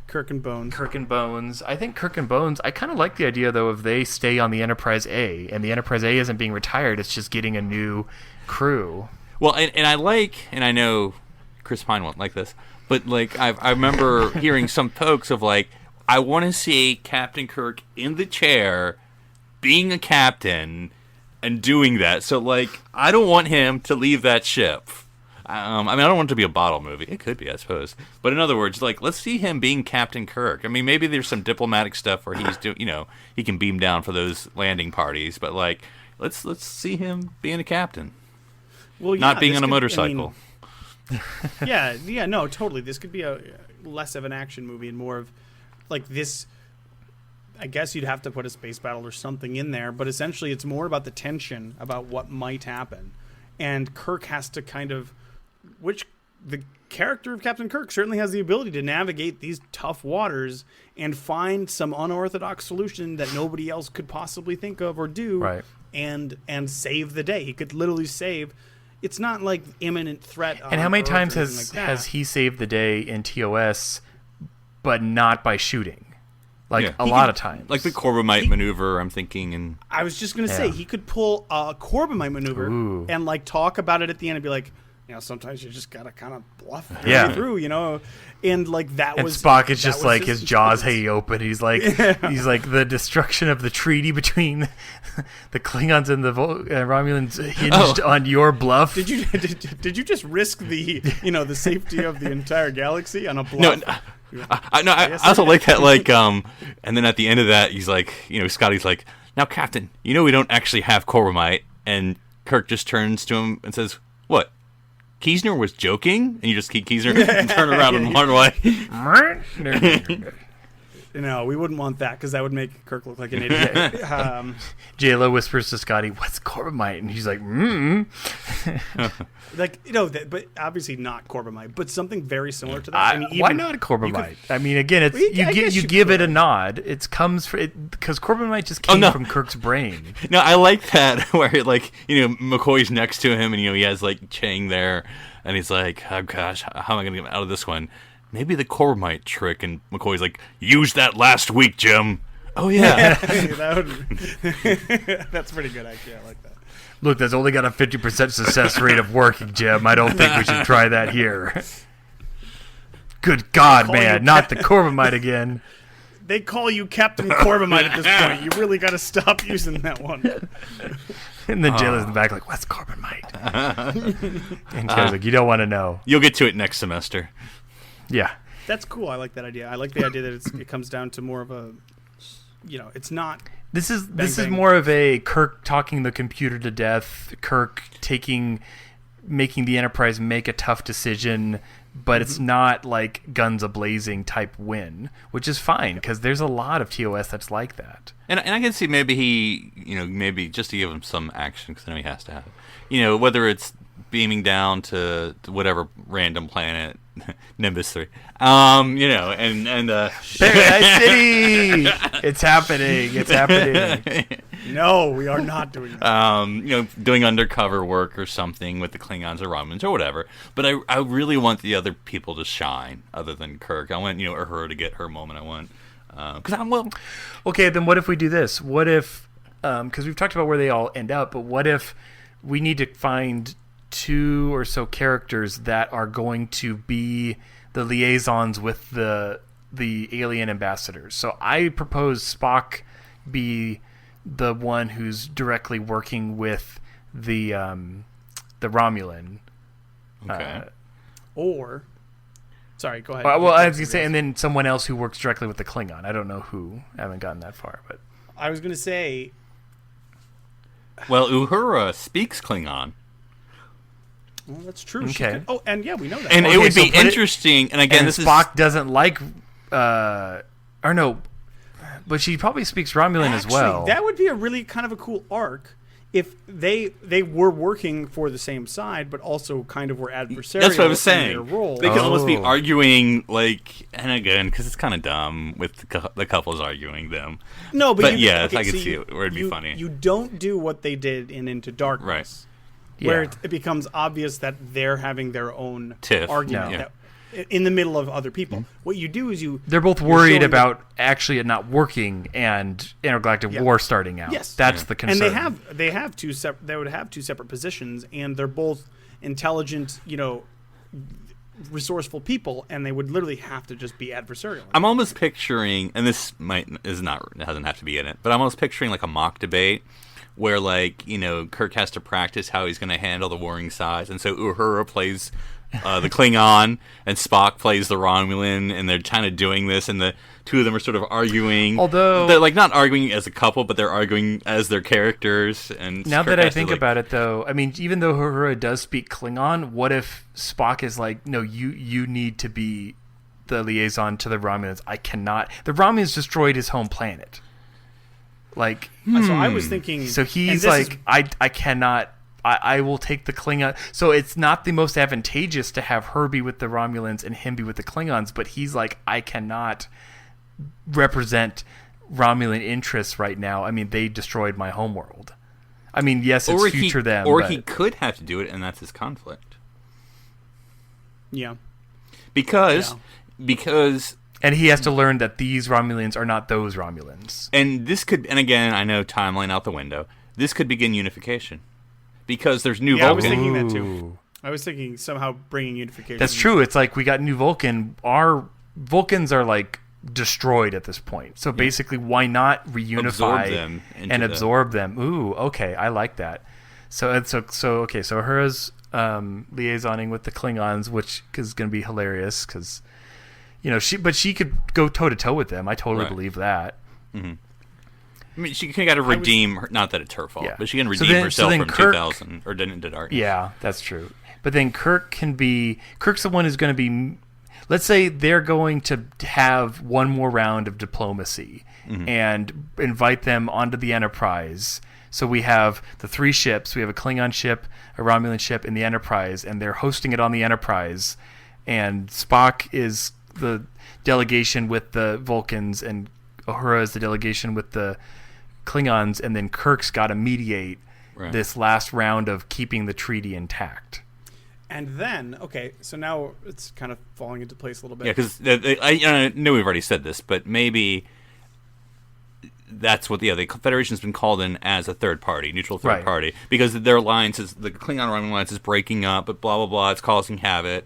Kirk and Bones. Kirk and Bones. I think Kirk and Bones. I kind of like the idea though if they stay on the Enterprise A and the Enterprise A isn't being retired; it's just getting a new crew. Well, and I know Chris Pine won't like this, but like I remember hearing some folks of like, I want to see Captain Kirk in the chair, being a captain, and doing that. So like, I don't want him to leave that ship. I don't want it to be a bottle movie. It could be, I suppose. But in other words, like, let's see him being Captain Kirk. I mean, maybe there's some diplomatic stuff where he's he can beam down for those landing parties. But like, let's see him being a captain, Well, not being this on a could- motorcycle. No, totally. This could be a less of an action movie and more of like this. I guess you'd have to put a space battle or something in there, but essentially it's more about the tension about what might happen, and Kirk has to kind of, which the character of Captain Kirk certainly has the ability to navigate these tough waters and find some unorthodox solution that nobody else could possibly think of or do, Right. and save the day. He could literally save. It's not like imminent threat. And how many times has has he saved the day in TOS but not by shooting. Like Yeah. a lot of times. Like the Corbomite maneuver, I'm thinking, and I was just going to say, he could pull a Corbomite maneuver Ooh. and like talk about it at the end and be like, sometimes you just got to kind of bluff Yeah. your way through, and like that and was Spock is that just was like his jaws intelligence. hanging open. He's like he's like the destruction of the treaty between the Klingons and the Romulans hinged on your bluff. Did you just risk the the safety of the entire galaxy on a bluff? I also like that, like, and then at the end of that, he's like, Scotty's like, now, Captain, we don't actually have Corbomite, and Kirk just turns to him and says, what? Keesner was joking? And you just keep Keesner and turn around and run away. No, we wouldn't want that because that would make Kirk look like an idiot. JLo whispers to Scotty, "What's Corbomite?" And he's like, but obviously not Corbomite, but something very similar to that. why not Corbomite? I mean, again, it's you give it a nod. It comes because Corbomite just came from Kirk's brain. No, I like that where McCoy's next to him and he has like Chang there, and he's like, oh gosh, how am I gonna get out of this one? Maybe the Corbomite trick, and McCoy's like, use that last week, Jim. Oh yeah, that's pretty good actually. I like that. Look, that's only got a 50% success rate of working, Jim. I don't think we should try that here. Good God, man, not the Corbomite again. They call you Captain Corbomite at this point. You really got to stop using that one. And then Jayla's in the back like, what's Corbomite? And Jayla's like, you don't want to know. You'll get to it next semester. Yeah. That's cool. I like that idea. I like the idea that it comes down to more of a, it's not. This is bang. more of a Kirk talking the computer to death. Kirk making the Enterprise make a tough decision, but it's not like guns a-blazing type win, which is fine because there's a lot of TOS that's like that. And I can see maybe he, maybe just to give him some action because I know he has to have it. Whether it's beaming down to whatever random planet, Nimbus 3, and Paradise City. It's happening. No, we are not doing that. Doing undercover work or something with the Klingons or Romulans or whatever. But I really want the other people to shine other than Kirk. I want her to get her moment. I want because Okay, then what if we do this? What if because we've talked about where they all end up, but what if we need to find 2 or so characters that are going to be the liaisons with the alien ambassadors. So I propose Spock be the one who's directly working with the Romulan. Okay. Sorry, go ahead. Well, I was going to say, and then someone else who works directly with the Klingon. I don't know who. I haven't gotten that far, but I was going to say. Well, Uhura speaks Klingon. Well, that's true. Okay. And yeah, we know that. And Okay, it would so be put it- interesting. And again, and Spock doesn't like, or no, but she probably speaks Romulan as well. That would be a really kind of a cool arc if they were working for the same side, but also kind of were adversarial. That's what I was in saying. their role. They could almost be Oh. arguing, and again, because it's kind of dumb with the couples arguing them. No, But you, yes, okay, I could so see it where it'd be funny. You don't do what they did in Into Darkness. Right. Where Yeah. it becomes obvious that they're having their own Tiff. argument No. that, in the middle of other people. What you do is They're both you're worried showing about actually it not working and intergalactic war starting out. Yes. That's the concern. And they would have two separate positions, and they're both intelligent, resourceful people, and they would literally have to just be adversarial. I'm almost picturing, and this doesn't have to be in it, but I'm almost picturing like a mock debate where Kirk has to practice how he's going to handle the warring sides, and so Uhura plays the Klingon and Spock plays the Romulan, and they're kind of doing this, and the two of them are sort of arguing. Although they're like not arguing as a couple, but they're arguing as their characters. And now Kirk that I has to, think about it, though, I mean, even though Uhura does speak Klingon, what if Spock is like, no, you need to be the liaison to the Romulans. I cannot. The Romulans destroyed his home planet. Like, So I was thinking. so he's and this like, I cannot. I will take the Klingon. So it's not the most advantageous to have her be with the Romulans and him be with the Klingons, but he's like, I cannot represent Romulan interests right now. I mean, they destroyed my homeworld. I mean, yes, it's future them. Or but he could have to do it, and that's his conflict. Yeah. Because And he has to learn that these Romulans are not those Romulans. And this could, and again, I know timeline out the window. This could begin unification because there's new Yeah, I was Vulcan. thinking that too. I was thinking somehow bringing unification. That's true. It's like we got new Vulcan. Our Vulcans are like destroyed at this point. So basically, why not reunify Absorb them and absorb them? Ooh, okay, I like that. So Uhura's liaisoning with the Klingons, which is going to be hilarious because she could go toe to toe with them. I totally believe that. Mm-hmm. I mean, she got to redeem her. Not that it's her fault, but she can redeem herself from Kirk, 2000 or Into Darkness. Yeah, that's true. But then Kirk's the one who's going to be. Let's say they're going to have one more round of diplomacy and invite them onto the Enterprise. So we have the 3 ships. We have a Klingon ship, a Romulan ship, and the Enterprise, and they're hosting it on the Enterprise. And Spock is the delegation with the Vulcans, and Uhura is the delegation with the Klingons, and then Kirk's got to mediate this last round of keeping the treaty intact. And then, okay, so now it's kind of falling into place a little bit. Yeah, because I know we've already said this, but maybe that's what the Federation's been called in as a third party, neutral third party, because their alliance the Klingon Romulan alliance is breaking up, but blah blah blah, it's causing havoc.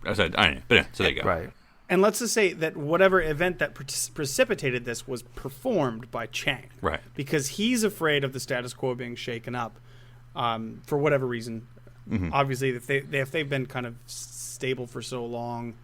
I don't know, but yeah, so there you go. Right. And let's just say that whatever event that precipitated this was performed by Chang. Right. Because he's afraid of the status quo being shaken up for whatever reason. Mm-hmm. Obviously, if they've been kind of stable for so long.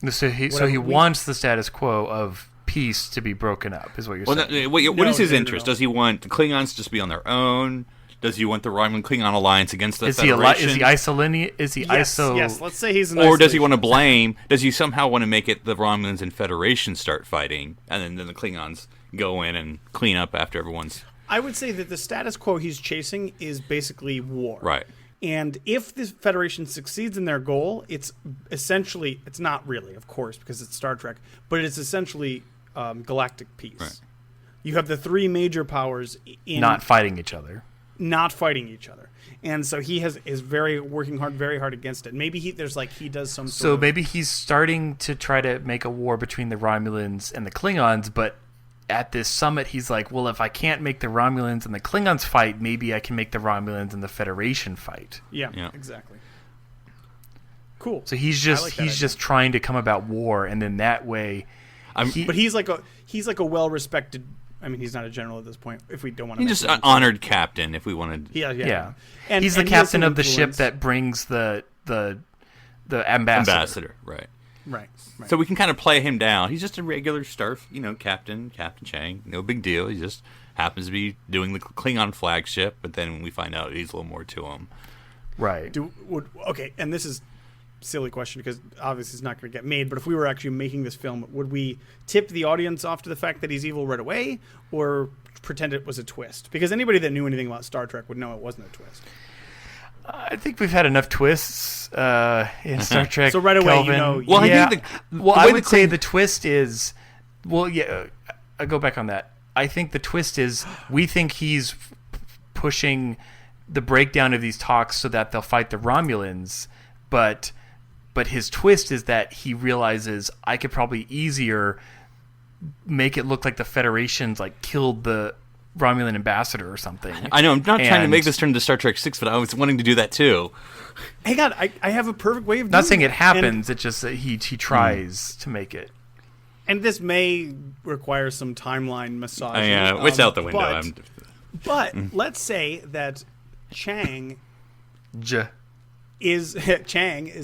So he wants the status quo of peace to be broken up, is what you're saying. What is his interest? Does he want the Klingons to just be on their own? Does he want the Romulan-Klingon alliance against the Federation? Is he isolinian? Is he ISO? Yes, let's say he's an Or does he want to blame? Does he somehow want to make it the Romulans and Federation start fighting, and then the Klingons go in and clean up after everyone's... I would say that the status quo he's chasing is basically war. Right. And if the Federation succeeds in their goal, it's essentially... It's not really, of course, because it's Star Trek, but it's essentially galactic peace. Right. You have the 3 major powers not fighting each other. And so he is working very hard against it. Maybe he does some sort So of... maybe he's starting to try to make a war between the Romulans and the Klingons, but at this summit he's like, well, if I can't make the Romulans and the Klingons fight, maybe I can make the Romulans and the Federation fight. Yeah. Exactly. Cool. So he's just trying to come about war, and then that way but he's like a well-respected... I mean, he's not a general at this point. If we don't want to, he's just an honored captain. If we wanted, yeah. And he's the captain of the ship that brings the ambassador. Right. So we can kind of play him down. He's just a regular Captain Chang. No big deal. He just happens to be doing the Klingon flagship. But then we find out he's a little more to him. Right. Okay, and this is a silly question because obviously it's not going to get made, but if we were actually making this film, would we tip the audience off to the fact that he's evil right away or pretend it was a twist? Because anybody that knew anything about Star Trek would know it wasn't a twist. I think we've had enough twists in Star Trek. So right away, Kelvin. Well, I would say the twist is, I go back on that. I think the twist is we think he's pushing the breakdown of these talks so that they'll fight the Romulans, but his twist is that he realizes I could probably easier make it look like the Federation's killed the Romulan ambassador or something. I know, I'm not trying to make this turn into Star Trek 6, but I was wanting to do that too. Hang on, I have a perfect way of doing it. Not saying it happens, it's just that he tries to make it. And this may require some timeline massage. It's out the window. But let's say that Chang is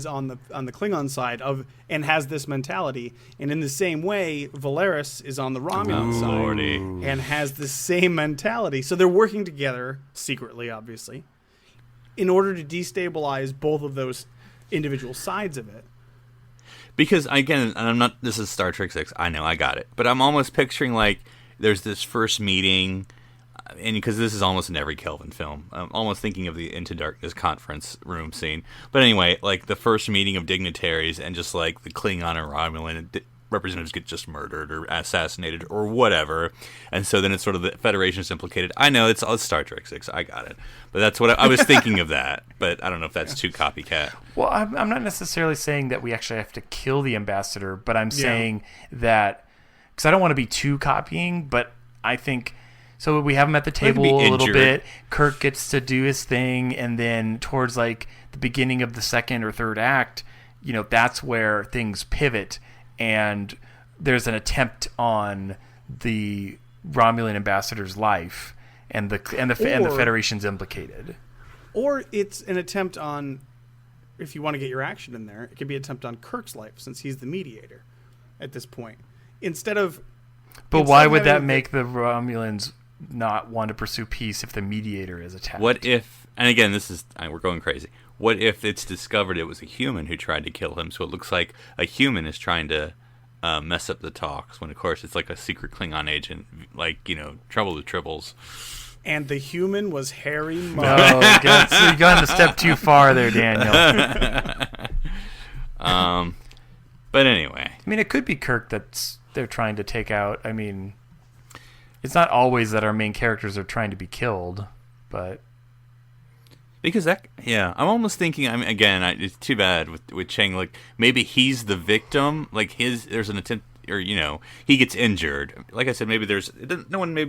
on the Klingon side and has this mentality, and in the same way Valeris is on the Romulan side and has the same mentality. So they're working together secretly, obviously, in order to destabilize both of those individual sides of it. Because again, and I'm not. This is Star Trek 6. I know, I got it, but I'm almost picturing there's this first meeting. And because this is almost in every Kelvin film, I'm almost thinking of the Into Darkness conference room scene. But anyway, the first meeting of dignitaries and just the Klingon and Romulan representatives get just murdered or assassinated or whatever, and so then it's sort of the Federation is implicated. I know it's Star Trek 6. I got it, but that's what I was thinking of that. But I don't know if that's too copycat. Well, I'm not necessarily saying that we actually have to kill the ambassador, but I'm saying that because I don't want to be too copying, but I think. So we have him at the table a little bit. Kirk gets to do his thing, and then towards like the beginning of the second or third act, that's where things pivot, and there's an attempt on the Romulan ambassador's life, and the Federation's implicated. Or it's an attempt on, if you want to get your action in there, it could be an attempt on Kirk's life since he's the mediator at this point. But why would that make the Romulans not want to pursue peace if the mediator is attacked? What if, and again, we're going crazy. What if it's discovered it was a human who tried to kill him? So it looks like a human is trying to mess up the talks, when of course it's like a secret Klingon agent, Trouble with Tribbles. And the human was Harry Mudd. No, you've gone a step too far there, Daniel. But anyway. I mean, it could be Kirk they're trying to take out. I mean, it's not always that our main characters are trying to be killed, but because I'm almost thinking. I mean, again, it's too bad with Chang. Like maybe he's the victim. Like there's an attempt, or he gets injured. Like I said, maybe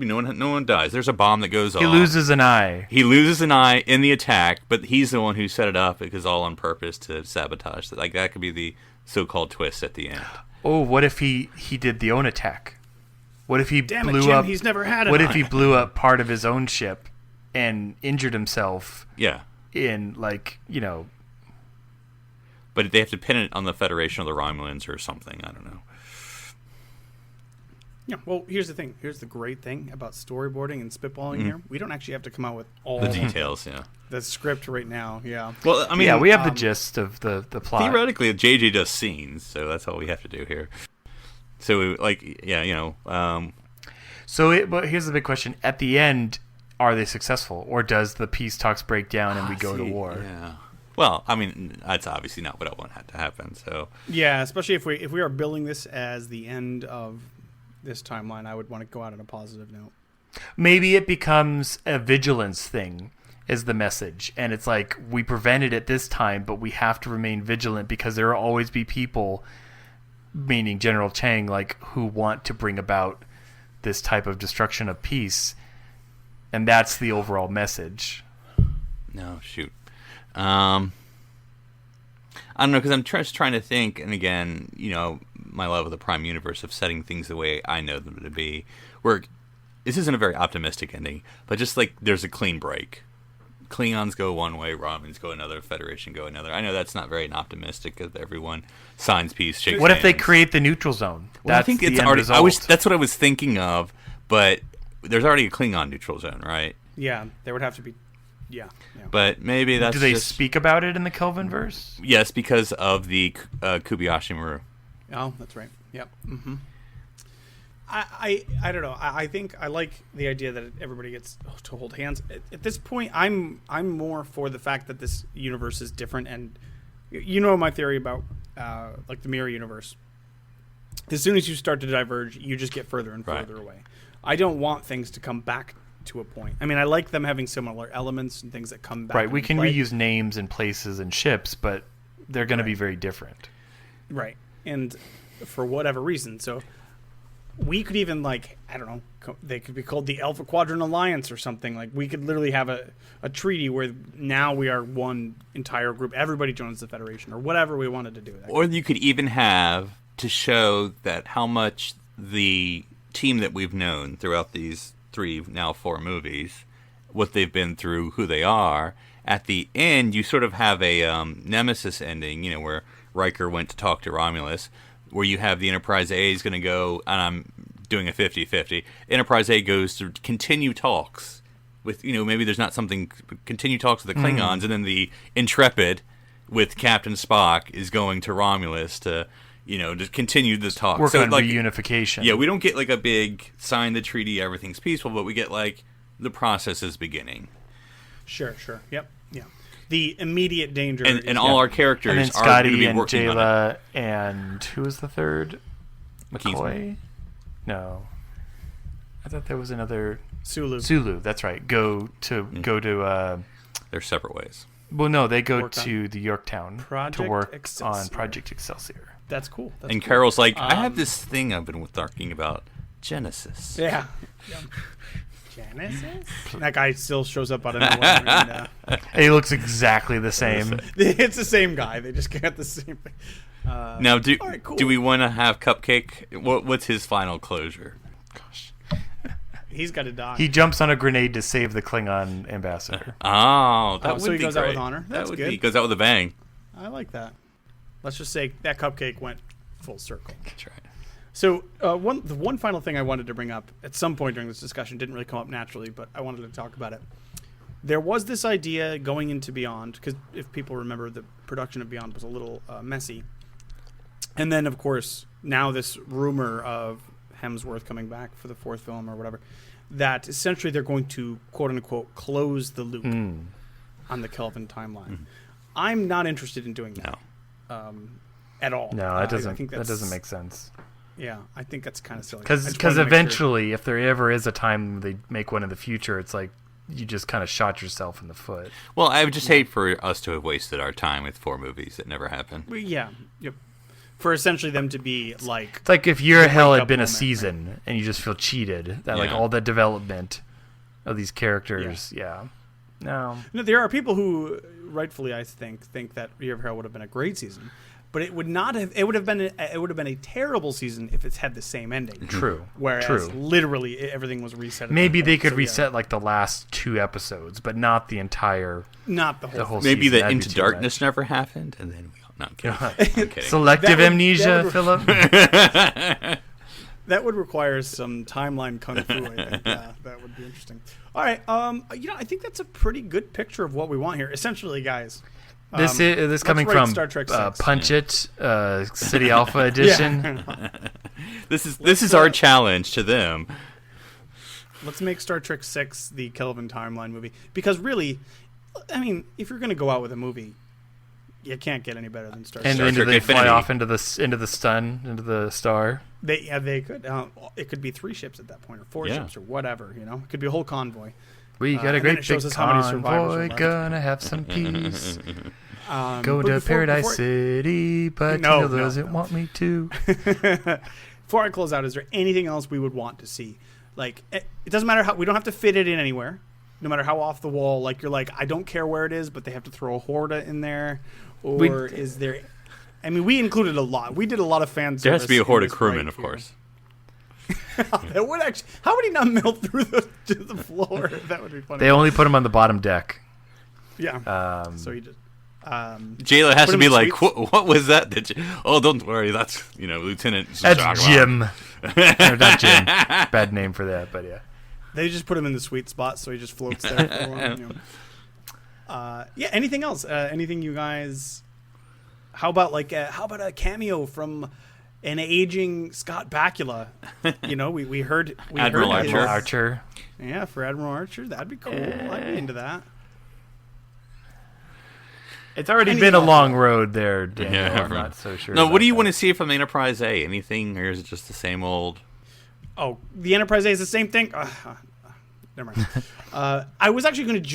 no one dies. There's a bomb that goes off. He loses an eye. He loses an eye in the attack, but he's the one who set it up because all on purpose to sabotage. Like that could be the so-called twist at the end. Oh, what if he did the own attack? What if he blew up? He's never had it. What if he blew up part of his own ship and injured himself? Yeah. In But they have to pin it on the Federation or the Romulans or something. I don't know. Yeah. Well, here's the thing. Here's the great thing about storyboarding and spitballing here. We don't actually have to come out with all the details. Yeah. The script right now. Yeah. Well, I mean, we have the gist of the plot. Theoretically, JJ does scenes, so that's all we have to do here. So, but here's the big question: at the end, are they successful, or does the peace talks break down and we go to war? Yeah. Well, I mean, that's obviously not what I want to happen. So. Yeah, especially if we are billing this as the end of this timeline, I would want to go out on a positive note. Maybe it becomes a vigilance thing, is the message, and it's like we prevented it this time, but we have to remain vigilant because there will always be people, meaning General Chang, who want to bring about this type of destruction of peace, and that's the overall message. No, shoot. I don't know, because I'm just trying to think, and again, my love of the Prime Universe of setting things the way I know them to be, where this isn't a very optimistic ending, but just there's a clean break. Klingons go one way, Romulans go another, Federation go another. I know that's not very optimistic if everyone signs peace, shakes What hands. if they create the neutral zone? Well, I think it's already. That's what I was thinking of, but there's already a Klingon neutral zone, right? Yeah, there would have to be. Yeah. But maybe that's. Do they speak about it in the Kelvin verse? Yes, because of the Kobayashi Maru. Oh, that's right. Yep. Mm-hmm. I don't know. I think I like the idea that everybody gets to hold hands. At this point, I'm more for the fact that this universe is different, and my theory about the mirror universe. As soon as you start to diverge, you just get further and further away. I don't want things to come back to a point. I mean, I like them having similar elements and things that come back. Right. We can reuse names and places and ships, but they're going to be very different. Right. And for whatever reason, so. We could even, I don't know, they could be called the Alpha Quadrant Alliance or something. We could literally have a treaty where now we are one entire group. Everybody joins the Federation or whatever we wanted to do. Or you could even have to show that how much the team that we've known throughout these 3, now 4 movies, what they've been through, who they are. At the end, you sort of have a Nemesis ending, where Riker went to talk to Romulus, where you have the Enterprise A is going to go, and I'm doing a 50-50. Enterprise A goes to continue talks with, maybe there's not something, continue talks with the Klingons, and then the Intrepid with Captain Spock is going to Romulus to, to continue the talk. Work on reunification. Yeah, we don't get a big sign the treaty, everything's peaceful, but we get the process is beginning. Sure. Yep. Yeah. The immediate danger. And all our characters and then are going to Scotty be and working Jayla on it. and who was the third? McCoy? No. I thought there was another... Sulu. That's right. Go to They're separate ways. well, no, they go to the Yorktown to Project work Excelsior. on Project Excelsior. That's cool. That's And cool. Carol's like, I have this thing I've been talking about, Genesis. Yeah. Genesis? That guy still shows up out of nowhere. He looks exactly the same. It's the same guy. They just got the same thing. Now, all right, cool. do we want to have Cupcake? What's his final closure? Gosh. He's got to die. He jumps on a grenade to save the Klingon ambassador. Oh, that would so he be goes great. out with honor. That's good. He goes out with a bang. I like that. Let's just say that Cupcake went full circle. That's right. So the one final thing I wanted to bring up at some point during this discussion didn't really come up naturally, but I wanted to talk about it. There was this idea going into Beyond, because if people remember, the production of Beyond was a little messy. And then, of course, now this rumor of Hemsworth coming back for the fourth film or whatever, that essentially they're going to, quote-unquote, close the loop on the Kelvin timeline. I'm not interested in doing that at all. No, I that think doesn't make sense. Yeah, I think that's kind of silly. Because eventually, if there ever is a time they make one in the future, it's like you just kind of shot yourself in the foot. Well, I would just hate for us to have wasted our time with 4 movies that never happened. Yeah, yep. For essentially them to be like... It's like if Year Hell had been a moment, season and you just feel cheated. That like Yeah. all the development of these characters, No. No, there are people who, rightfully, I think that Year of Hell would have been a great season, but it would not have. It would have been a terrible season if it's had the same ending. True. Whereas literally everything was reset. At Maybe that they point. could So, reset like the last 2 episodes, but not the entire not the whole. season. Maybe the That'd be Into too Darkness never happened, and then we... No, I'm kidding. I'm kidding. Selective That would- amnesia, that Philip. That would require some timeline kung fu. I think that would be interesting. All right, I think that's a pretty good picture of what we want here. Essentially, guys. This coming write from Star Trek 6. Punch It, City Alpha Edition. This is our challenge to them. Let's make Star Trek 6 the Kelvin timeline movie. Because really, I mean, if you're going to go out with a movie, you can't get any better than Star Trek. And Star then do Trek they fly Infinity. off into the star? They could. It could be 3 ships at that point, or 4 Yeah. ships, or whatever. It could be a whole convoy. We got a and then great it shows big us how many survivors are convoy, left. gonna have some peace. Go But to before- Paradise before- City, but No, Neil doesn't no. want me to. Before I close out, is there anything else we would want to see? Like, it doesn't matter how, we don't have to fit it in anywhere. No matter how off the wall, like you're like, I don't care where it is, but they have to throw a Horda in there. Or is there, I mean, we included a lot. We did a lot of fan service. There has to be a in horde of this crewmen, right of here. course. That would actually, how would he not melt through the floor? That would be funny. They only put him on the bottom deck. Yeah. So he just. Jayla has Put to him be in like, suites. what was that? Oh, don't worry, that's Lieutenant. That's Zagla." Jim. Or not Jim. Bad name for that, but yeah. They just put him in the sweet spot, so he just floats there for a while. Yeah. Anything else? Anything you guys? How about a cameo from an aging Scott Bakula? We heard Admiral his- Archer. Archer. Yeah, for Admiral Archer, that'd be cool. I'd be into that. It's already Anything been a else? long road there, Daniel. Yeah, I'm not so sure. No, what about do you that. want to see from the Enterprise A? Anything, or is it just the same old? Oh, the Enterprise A is the same thing. Never mind. I was actually going to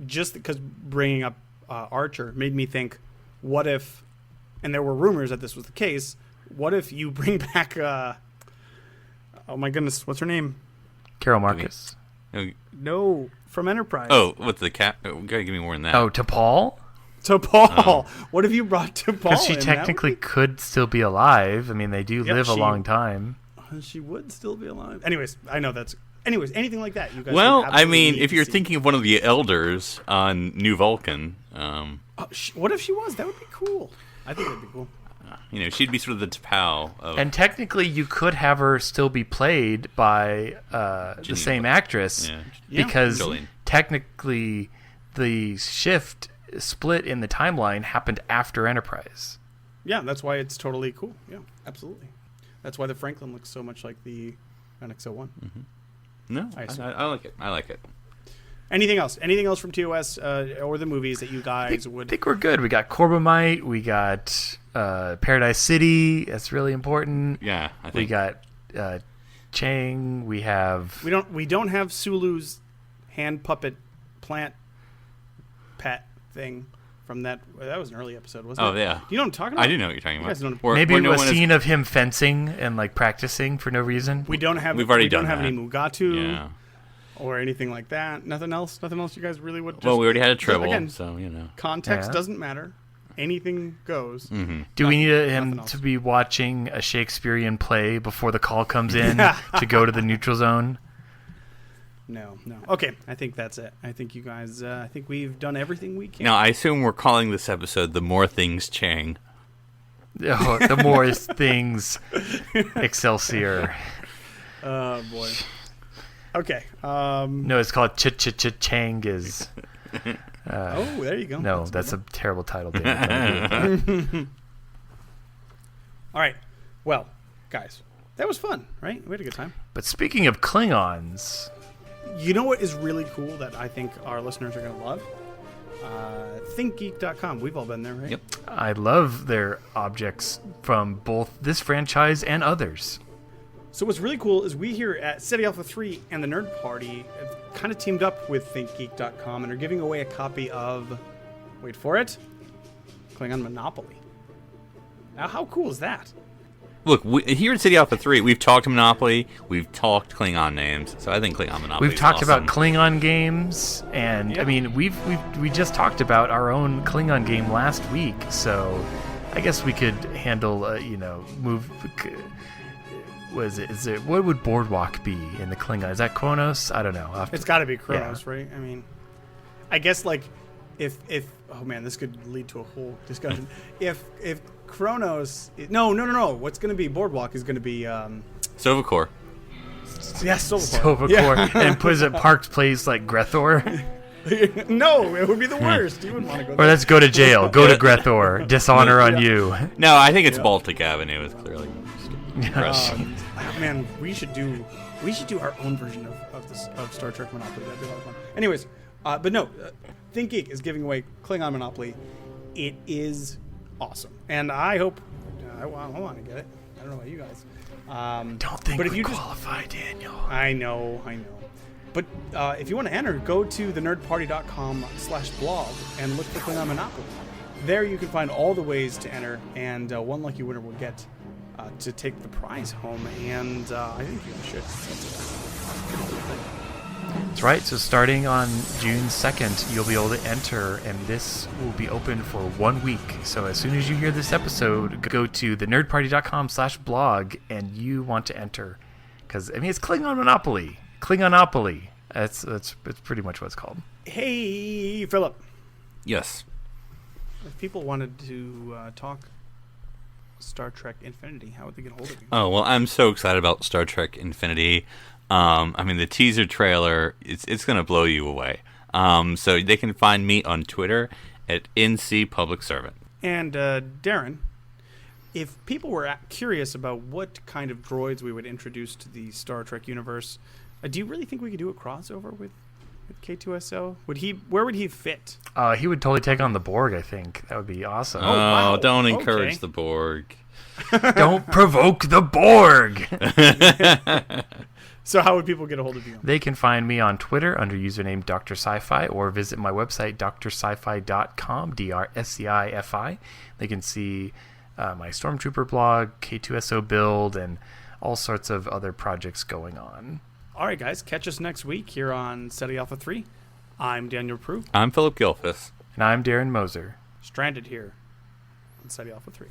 just because bringing up Archer made me think, what if? And there were rumors that this was the case. What if you bring back? Oh my goodness, what's her name? Carol Marcus. No, from Enterprise. Oh, what's the cat? Oh, gotta give me more than that. Oh, to Paul? To Paul. What if you brought to Paul? Because she in? That technically would could still be alive. I mean, they do Yep, live a she- long time. she would still be alive. Anyways, I know that's. Anyways, anything like that, you guys. Well, would I absolutely mean, need if to you're see. thinking of one of the elders on New Vulcan, Oh, what if she was? That would be cool. I think that'd be cool. she'd be sort of the T'Pau of. And technically, you could have her still be played by the Janine same Wood. actress, Yeah. because Jolene. technically, the shift split in the timeline happened after Enterprise. Yeah, that's why it's totally cool. Yeah, absolutely. That's why the Franklin looks so much like the NX-01. No, I see. I like it. I like it. Anything else? Anything else from TOS or the movies that you guys would? I think we're good. We got Corbomite. We got Paradise City. That's really important. Yeah, I think we got Chang. We have. We don't have Sulu's hand puppet plant pet thing from that. That was an early episode, wasn't it? Oh yeah. You know what I'm talking about? I do know what you're talking You guys about. don't- Maybe We're a knowing scene of him fencing and like practicing for no reason. We don't have. We've already we don't done have that. any Mugatu Yeah. or anything like that. Nothing else. Nothing else. You guys really would. Just, Well, we already had a treble, again, so you know. context Yeah. doesn't matter. Anything goes. Mm-hmm. Do we need nothing him else. to be watching a Shakespearean play before the call comes in to go to the neutral zone? No. Okay, I think that's it. I think you guys. I think we've done everything we can. Now, I assume we're calling this episode "The More Things Chang." Oh, the more things, Excelsior. Oh boy. Okay. No, it's called Changas. Oh, there you go. No, that's a terrible title. David. All right. Well, guys, that was fun, right? We had a good time. But speaking of Klingons, You know what is really cool that I think our listeners are going to love? ThinkGeek.com. We've all been there, right? Yep. I love their objects from both this franchise and others. So what's really cool is we here at SETI Alpha 3 and the Nerd Party have kind of teamed up with ThinkGeek.com and are giving away a copy of, wait for it, Klingon Monopoly. Now, how cool is that? Look, here at City Alpha 3, we've talked Monopoly, we've talked Klingon names, so I think Klingon Monopoly We've is talked awesome. about Klingon games, and Yeah. I mean, we just talked about our own Klingon game last week, so I guess we could handle, what would Boardwalk be in the Klingon? Is that Kronos? I don't know. It's got to be Kronos, right? I mean, I guess like if oh man, this could lead to a whole discussion. if Kronos, no. What's going to be Boardwalk is going to be Sovacor. Silvercore. Stovacor, and puts it Parks Place like Grethor. No, it would be the worst. You wouldn't want to go Or there. let's go to jail. Go to Grethor. Dishonor on you. No, I think it's Baltic Avenue is clearly. Man, we should do our own version of Star Trek Monopoly. That'd be a lot of fun. Anyways, but no, ThinkGeek is giving away Klingon Monopoly. It is awesome, and I hope I want to get it. I don't know about you guys. Don't think but if we you just- qualify, Daniel. I know. But if you want to enter, go to thenerdparty.com/blog and look for Klingon Monopoly. There you can find all the ways to enter, and one lucky winner will get to take the prize home. And I think you should. That's right. So starting on June 2nd, you'll be able to enter, and this will be open for 1 week. So as soon as you hear this episode, go to thenerdparty.com/blog, and you want to enter. Because, I mean, it's Klingon Monopoly. Klingonopoly. That's pretty much what it's called. Hey, Philip. Yes. If people wanted to talk Star Trek Infinity, how would they get a hold of you? Oh, well, I'm so excited about Star Trek Infinity. I mean, the teaser trailer, it's going to blow you away. So they can find me on Twitter at NC Public Servant. And Darren, if people were curious about what kind of droids we would introduce to the Star Trek universe, do you really think we could do a crossover with K2SO? Where would he fit? He would totally take on the Borg, I think. That would be awesome. Oh, wow. don't encourage Okay. the Borg. Don't provoke the Borg! So how would people get a hold of you? They can find me on Twitter under username Dr. Sci-Fi, or visit my website, drsci-fi.com, DRSCIFI. They can see my Stormtrooper blog, K2SO build, and all sorts of other projects going on. All right, guys, catch us next week here on SETI Alpha 3. I'm Daniel Prue, I'm Philip Gilfus. And I'm Darren Moser. stranded here on SETI Alpha 3.